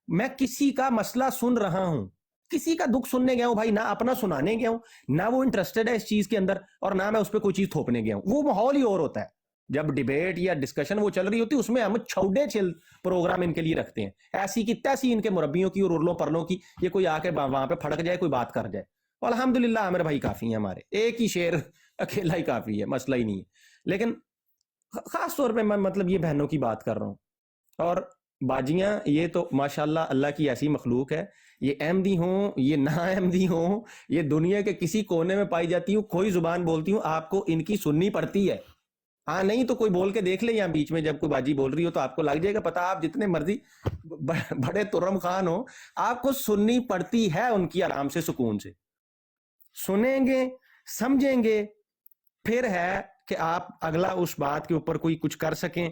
میں کسی کا مسئلہ سن رہا ہوں، کسی کا دکھ سننے گیا ہوں بھائی، نہ اپنا سنانے گیا ہوں، نہ وہ انٹرسٹڈ ہے اس چیز کے اندر، اور نہ میں اس پہ کوئی چیز تھوپنے گیا ہوں. وہ ماحول ہی اور ہوتا ہے جب ڈیبیٹ یا ڈسکشن وہ چل رہی ہوتی ہے، اس میں ہم چھوڑے چل پروگرام ان کے لیے رکھتے ہیں، ایسی کی تیسی ان کے مربیوں کی اور ارلوں پرلوں کی، یہ کوئی آ کے وہاں پہ پھڑک جائے کوئی بات کر جائے. الحمدللہ عامر بھائی کافی ہیں، ہمارے ایک ہی شعر اکیلا ہی کافی ہے، مسئلہ ہی نہیں ہے. لیکن خاص طور پہ میں مطلب یہ بہنوں کی بات کر رہا ہوں. اور باجیاں یہ تو ماشاءاللہ اللہ کی ایسی مخلوق ہے، یہ احمدی ہوں یہ نا احمدی ہوں، یہ دنیا کے کسی کونے میں پائی جاتی ہوں، کوئی زبان بولتی ہوں آپ کو ان کی سننی پڑتی ہے. ہاں نہیں تو کوئی بول کے دیکھ لے، یہاں بیچ میں جب کوئی باجی بول رہی ہو تو آپ کو لگ جائے گا پتا، آپ جتنے مرضی بڑے ترم خان ہو آپ کو سننی پڑتی ہے ان کی، آرام سے سکون سے سنیں گے سمجھیں گے، پھر ہے کہ آپ اگلا اس بات کے اوپر کوئی کچھ کر سکیں،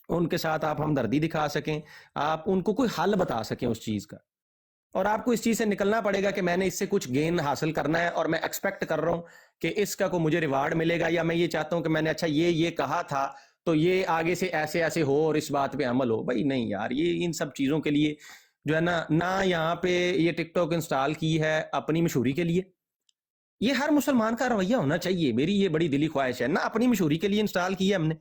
ان کے ساتھ آپ ہمدردی دکھا سکیں، آپ ان کو کوئی حل بتا سکیں اس چیز کا. اور آپ کو اس چیز سے نکلنا پڑے گا کہ میں نے اس سے کچھ گین حاصل کرنا ہے اور میں ایکسپیکٹ کر رہا ہوں کہ اس کا کوئی مجھے ریوارڈ ملے گا، یا میں یہ چاہتا ہوں کہ میں نے اچھا یہ کہا تھا تو یہ آگے سے ایسے ایسے ہو اور اس بات پہ عمل ہو. بھائی نہیں یار، یہ ان سب چیزوں کے لیے جو ہے نا، نہ یہاں پہ یہ ٹک ٹاک انسٹال کی ہے اپنی مشہوری کے لیے، یہ ہر مسلمان کا رویہ ہونا چاہیے، میری یہ بڑی دلی خواہش ہے. نہ اپنی مشہوری کے لیے انسٹال کی ہے ہم نے،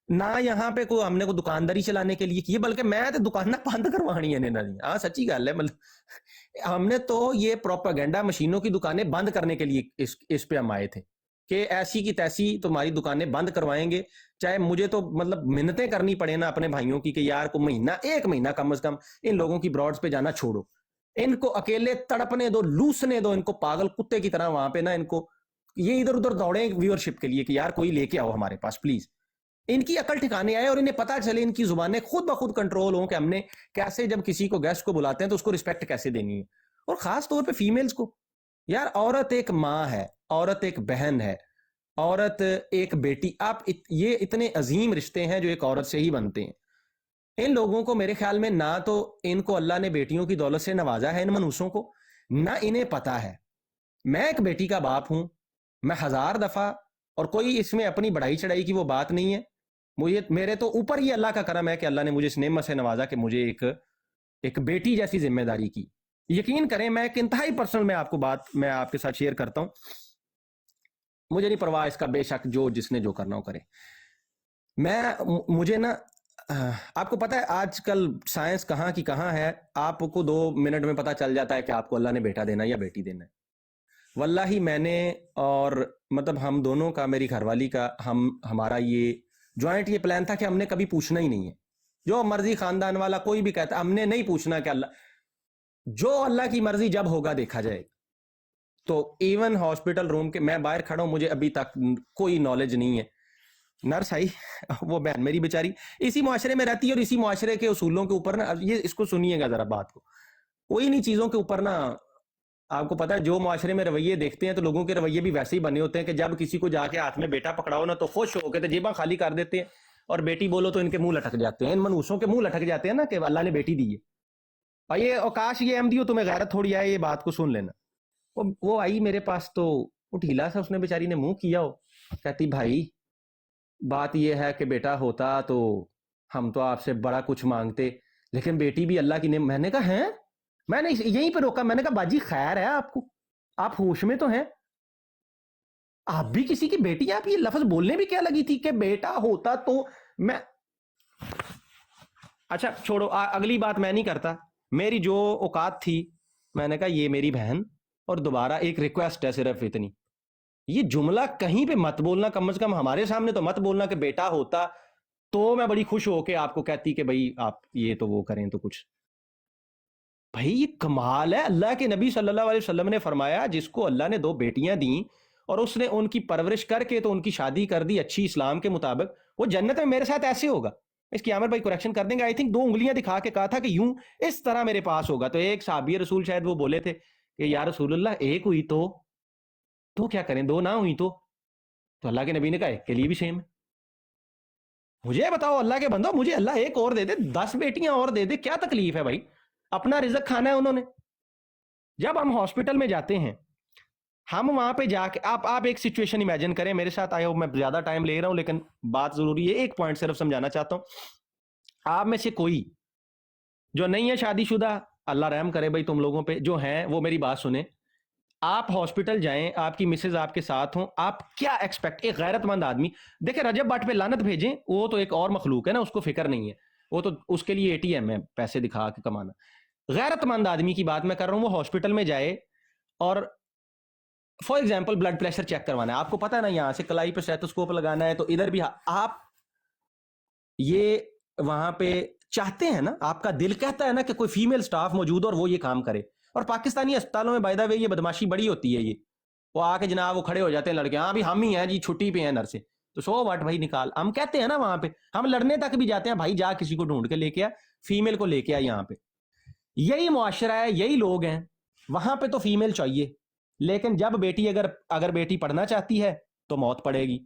نہ یہاں پہ ہم نے دکانداری چلانے کے لیے کی ہے، بلکہ میں تو دکانیں بند کروانی ہے. ہاں سچی گل ہے، مطلب ہم نے تو یہ پروپیگنڈا مشینوں کی دکانیں بند کرنے کے لیے اس پہ ہم آئے تھے کہ ایسی کی تیسی تمہاری دکانیں بند کروائیں گے، چاہے مجھے تو مطلب منتیں کرنی پڑے نا اپنے بھائیوں کی کہ یار کو مہینہ، ایک مہینہ کم از کم ان لوگوں کی براڈز پہ جانا چھوڑو، ان کو اکیلے تڑپنے دو، لوسنے دو ان کو، پاگل کتے کی طرح وہاں پہ نا ان کو، یہ ادھر ادھر دوڑیں ویورشپ کے لیے کہ یار کوئی لے کے آؤ ہمارے پاس پلیز، ان کی عقل ٹھکانے آئے اور انہیں پتا چلے، ان کی زبانیں خود بخود کنٹرول ہوں کہ ہم نے کیسے جب کسی کو گیسٹ کو بلاتے ہیں تو اس کو رسپیکٹ کیسے دینی ہے، اور خاص طور پہ فیمیلز کو. یار عورت ایک ماں ہے، عورت ایک بہن ہے، عورت ایک بیٹی، آپ یہ اتنے عظیم رشتے ہیں جو ایک عورت سے ہی بنتے ہیں. ان لوگوں کو میرے خیال میں نہ تو ان کو اللہ نے بیٹیوں کی دولت سے نوازا ہے ان منوسوں کو، نہ انہیں پتا ہے. میں ایک بیٹی کا باپ ہوں، میں 1000 دفعہ، اور کوئی اس میں اپنی بڑھائی چڑھائی کی وہ بات نہیں ہے، مجھے میرے تو اوپر ہی اللہ کا کرم ہے کہ اللہ نے مجھے اس نعمت سے نوازا کہ مجھے ایک بیٹی جیسی ذمہ داری کی. یقین کریں میں ایک انتہائی پرسنل میں آپ کو بات میں آپ کے ساتھ شیئر کرتا ہوں، مجھے نہیں پرواہ اس کا، بے شک جو جس نے جو کرنا ہو کرے. مجھے نا آپ کو پتہ ہے آج کل سائنس کہاں کی کہاں ہے، آپ کو 2 منٹ میں پتہ چل جاتا ہے کہ آپ کو اللہ نے بیٹا دینا یا بیٹی دینا ہے. واللہ میں نے اور مطلب ہم دونوں کا، میری گھر والی کا، ہمارا یہ جوائنٹ یہ پلان تھا کہ ہم نے کبھی پوچھنا ہی نہیں ہے، جو مرضی خاندان والا کوئی بھی کہتا، ہم نے نہیں پوچھنا کہ جو اللہ کی مرضی جب ہوگا دیکھا جائے گا. تو ایون ہاسپٹل روم کے میں باہر کھڑا ہوں، مجھے ابھی تک کوئی نالج نہیں ہے. نرس آئی، وہ بہن میری بیچاری اسی معاشرے میں رہتی ہے اور اسی معاشرے کے اصولوں کے اوپر نا، یہ اس کو سنیے گا ذرا بات کو، کوئی نہیں چیزوں کے اوپر نا، آپ کو پتا ہے جو معاشرے میں رویے دیکھتے ہیں تو لوگوں کے رویے بھی ویسے ہی بنے ہوتے ہیں کہ جب کسی کو جا کے ہاتھ میں بیٹا پکڑاؤ نا تو خوش ہو کے تو جیباں خالی کر دیتے ہیں، اور بیٹی بولو تو ان کے منہ لٹک جاتے ہیں، ان منوسوں کے منہ لٹک جاتے ہیں نا کہ اللہ نے بیٹی دی ہے. اور یہ اوکاش یہ احمدی ہو، تمہیں غیرت تھوڑی آئے یہ بات کو سن لینا. وہ آئی میرے پاس تو وہ ڈھیلا سا اس نے بیچاری نے منہ کیا ہو، کہتی بھائی بات یہ ہے کہ بیٹا ہوتا تو ہم تو آپ سے بڑا کچھ مانگتے، لیکن بیٹی بھی اللہ کی نعمت. میں نے کہا ہیں، میں نے یہیں پہ روکا، میں نے کہا باجی خیر ہے آپ کو، آپ ہوش میں تو ہیں، آپ بھی کسی کی بیٹی، آپ یہ لفظ بولنے بھی کیا لگی تھی کہ بیٹا ہوتا تو میں. اچھا چھوڑو، اگلی بات میں نہیں کرتا، میری جو اوقات تھی میں نے کہا یہ میری بہن، اور دوبارہ ایک ریکویسٹ ہے صرف اتنی، یہ جملہ کہیں پہ مت بولنا، کم از کم ہمارے سامنے تو مت بولنا کہ بیٹا ہوتا تو میں بڑی خوش ہو کے آپ کو کہتی کہ بھائی آپ یہ تو وہ کریں تو کچھ. بھائی یہ کمال ہے. اللہ کے نبی صلی اللہ علیہ وسلم نے فرمایا جس کو اللہ نے 2 بیٹیاں دیں اور اس نے ان کی پرورش کر کے تو ان کی شادی کر دی اچھی اسلام کے مطابق، وہ جنت میں میرے ساتھ ایسے ہوگا. اس کی عامر بھائی کریکشن کر دیں گے، آئی تھنک 2 انگلیاں دکھا کے کہا تھا کہ یوں اس طرح میرے پاس ہوگا. تو ایک صحابی رسول شاید وہ بولے تھے کہ یا رسول اللہ ایک ہوئی تو کیا کریں، 2 نہ ہوئی تو اللہ کے نبی نے کہا ایک کے لیے بھی سیم ہے. مجھے بتاؤ اللہ کے بندو، مجھے اللہ ایک اور دے دے، 10 بیٹیاں اور دے دے، کیا تکلیف ہے بھائی، اپنا رزق کھانا ہے انہوں نے. جب ہم ہاسپٹل میں جاتے ہیں، ہم وہاں پہ جا کے آپ ایک سچویشن امیجن کریں میرے ساتھ. آئے ہو میں زیادہ ٹائم لے رہا ہوں لیکن بات ضروری ہے، ایک پوائنٹ صرف سمجھانا چاہتا ہوں. آپ میں سے کوئی جو نہیں ہے شادی شدہ، اللہ رحم کرے بھائی تم لوگوں پہ، جو ہیں وہ میری بات سنیں. آپ ہاسپٹل جائیں، آپ کی مسز آپ کے ساتھ ہوں، آپ کیا ایکسپیکٹ، ایک غیرت مند آدمی، دیکھیں رجب بٹ پہ لعنت بھیجیں، وہ تو ایک اور مخلوق ہے نا، اس کو فکر نہیں ہے، وہ تو اس کے لیے ATM ہے پیسے دکھا کے کمانا. غیرت مند آدمی کی بات میں کر رہا ہوں، وہ ہاسپٹل میں جائے اور for example blood pressure check کروانا ہے، آپ کو پتا ہے نا یہاں سے کلائی پہ سٹیتھوسکوپ لگانا ہے، تو ادھر بھی آپ یہ وہاں پہ چاہتے ہیں نا، آپ کا دل کہتا ہے نا کہ کوئی فیمیل سٹاف موجود اور وہ یہ کام کرے. اور پاکستانی اسپتالوں میں بائی دا وے یہ بدماشی بڑی ہوتی ہے، یہ وہ آ کے جناب وہ کھڑے ہو جاتے ہیں لڑکے، ہاں بھی ہم ہی ہیں جی، چھٹی پہ ہیں نرسیں، تو سو واٹ بھائی نکال. ہم کہتے ہیں نا وہاں پہ، ہم لڑنے تک بھی جاتے ہیں، بھائی جا کسی کو ڈھونڈ کے لے کے آ، فیمیل کو لے کے آ یہاں پہ. یہی معاشرہ ہے، یہی لوگ ہیں. وہاں پہ تو فیمیل چاہیے، لیکن جب بیٹی اگر بیٹی پڑھنا چاہتی ہے تو موت پڑے گی،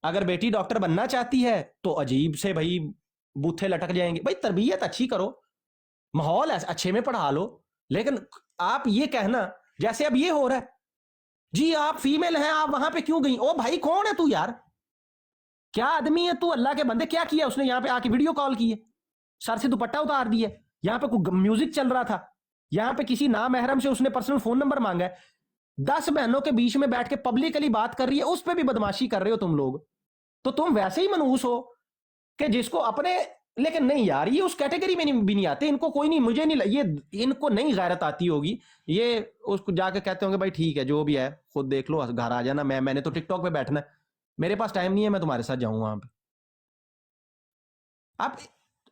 اگر بیٹی ڈاکٹر بننا چاہتی ہے تو عجیب سے بھائی بوتھے لٹک جائیں گے. بھائی تربیت اچھی کرو، ماحول اچھے میں پڑھا لو، لیکن آپ یہ کہنا جیسے اب یہ ہو رہا ہے، جی آپ فیمیل ہیں آپ وہاں پہ کیوں گئی؟ او بھائی کون ہے تو یار، کیا آدمی ہے تو؟ اللہ کے بندے کیا کیا اس نے؟ یہاں پہ آ کے ویڈیو کال کی ہے، سر سے دوپٹہ اتار دیا، یہاں پہ کوئی میوزک چل رہا تھا، یہاں پہ کسی نامحرم سے اس نے پرسنل فون نمبر مانگا ہے، 10 بہنوں کے بیچ میں بیٹھ کے پبلکلی بات کر رہی ہے، اس پہ بھی بدماشی کر رہے ہو تم لوگ. تو تم ویسے ہی منحوس ہو کہ جس کو اپنے لیکن نہیں یار یہ اس کیٹیگری میں بھی نہیں آتے, ان کو کوئی نہیں, مجھے نہیں, یہ ان کو نہیں غیرت آتی ہوگی, یہ اس کو جا کے کہتے ہوں گے بھائی ٹھیک ہے جو بھی ہے خود دیکھ لو, گھر آ جانا, میں نے تو ٹک ٹاک پہ بیٹھنا ہے, میرے پاس ٹائم نہیں ہے, میں تمہارے ساتھ جاؤں وہاں پہ.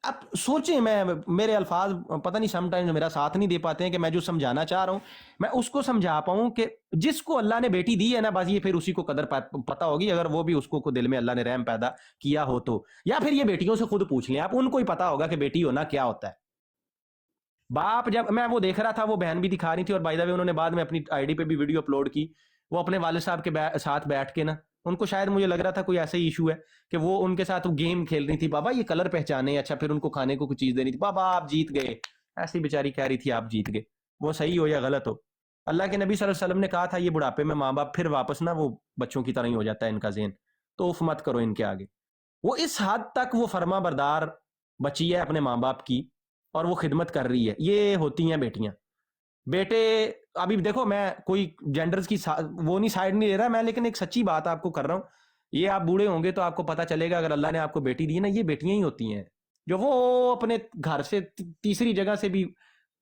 آپ سوچیں, میرے الفاظ پتہ نہیں سم ٹائمز میرا ساتھ نہیں دے پاتے ہیں کہ میں جو سمجھانا چاہ رہا ہوں میں اس کو سمجھا پاؤں کہ جس کو اللہ نے بیٹی دی ہے نا, بس یہ پھر اسی کو قدر پتہ ہوگی, اگر وہ بھی اس کو دل میں اللہ نے رحم پیدا کیا ہو تو, یا پھر یہ بیٹیوں سے خود پوچھ لیں آپ, ان کو ہی پتا ہوگا کہ بیٹی ہونا کیا ہوتا ہے. باپ جب میں وہ دیکھ رہا تھا, وہ بہن بھی دکھا رہی تھی, اور بائی دا وے انہوں نے بعد میں اپنی آئی ڈی پہ بھی ویڈیو اپلوڈ کی, وہ اپنے والد صاحب کے ساتھ بیٹھ کے نا, ان کو شاید مجھے لگ رہا تھا کوئی ایسا ہی ایشو ہے کہ وہ ان کے ساتھ گیم کھیل رہی تھی, بابا یہ کلر پہچانے, اچھا پھر ان کو کھانے کو کچھ چیز دینی تھی, بابا آپ جیت گئے, ایسی بیچاری کہہ رہی تھی آپ جیت گئے, وہ صحیح ہو یا غلط ہو. اللہ کے نبی صلی اللہ علیہ وسلم نے کہا تھا یہ بڑھاپے میں ماں باپ پھر واپس نا وہ بچوں کی طرح ہی ہو جاتا ہے ان کا ذہن, تو اف مت کرو ان کے آگے. وہ اس حد تک وہ فرما بردار بچی ہے اپنے ماں باپ کی, اور وہ خدمت کر رہی ہے. یہ ہوتی ہیں بیٹیاں. بیٹے ابھی دیکھو, میں کوئی جینڈرز کی وہ نہیں سائڈ نہیں لے رہا میں, لیکن ایک سچی بات آپ کو کر رہا ہوں, یہ آپ بوڑھے ہوں گے تو آپ کو پتا چلے گا, اگر اللہ نے آپ کو بیٹی دی نا, یہ بیٹیاں ہی ہوتی ہیں جو وہ اپنے گھر سے تیسری جگہ سے بھی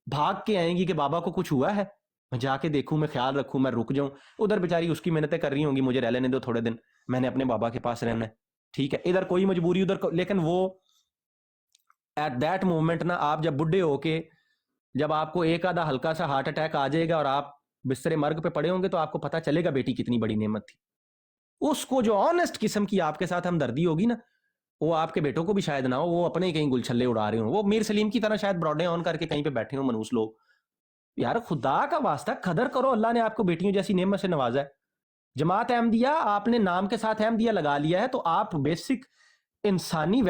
بھاگ کے آئیں گی کہ بابا کو کچھ ہوا ہے, میں جا کے دیکھوں, میں خیال رکھوں, میں رک جاؤں. ادھر بیچاری اس کی محنتیں کر رہی ہوں گی, مجھے رہ لینے دو تھوڑے دن, میں نے اپنے بابا کے پاس رہنا ہے, ٹھیک ہے, ادھر کوئی مجبوری ادھر, لیکن وہ ایٹ دیٹ مومنٹ نا, آپ جب بڈھے ہو کے, جب آپ کو ایک آدھا ہلکا سا ہارٹ اٹیک آ جائے گا اور آپ بستر مرگ پہ پڑے ہوں گے, تو آپ کو پتا چلے گا بیٹی کتنی بڑی نعمت تھی. اس کو جو آنےسٹ قسم کی آپ کے ساتھ ہمدردی ہوگی نا, وہ آپ کے بیٹوں کو بھی شاید نہ ہو, وہ اپنے ہی کہیں گل چھلے اڑا رہے ہوں, وہ میر سلیم کی طرح شاید براڈیں آن کر کے کہیں پہ بیٹھے ہوں منوس لوگ. یار خدا کا واسطہ قدر کرو, اللہ نے آپ کو بیٹیوں جیسی نعمت سے نوازا ہے. جماعت احمدیہ آپ نے نام کے ساتھ احمدیہ لگا لیا ہے, تو آپ بیسک انسانی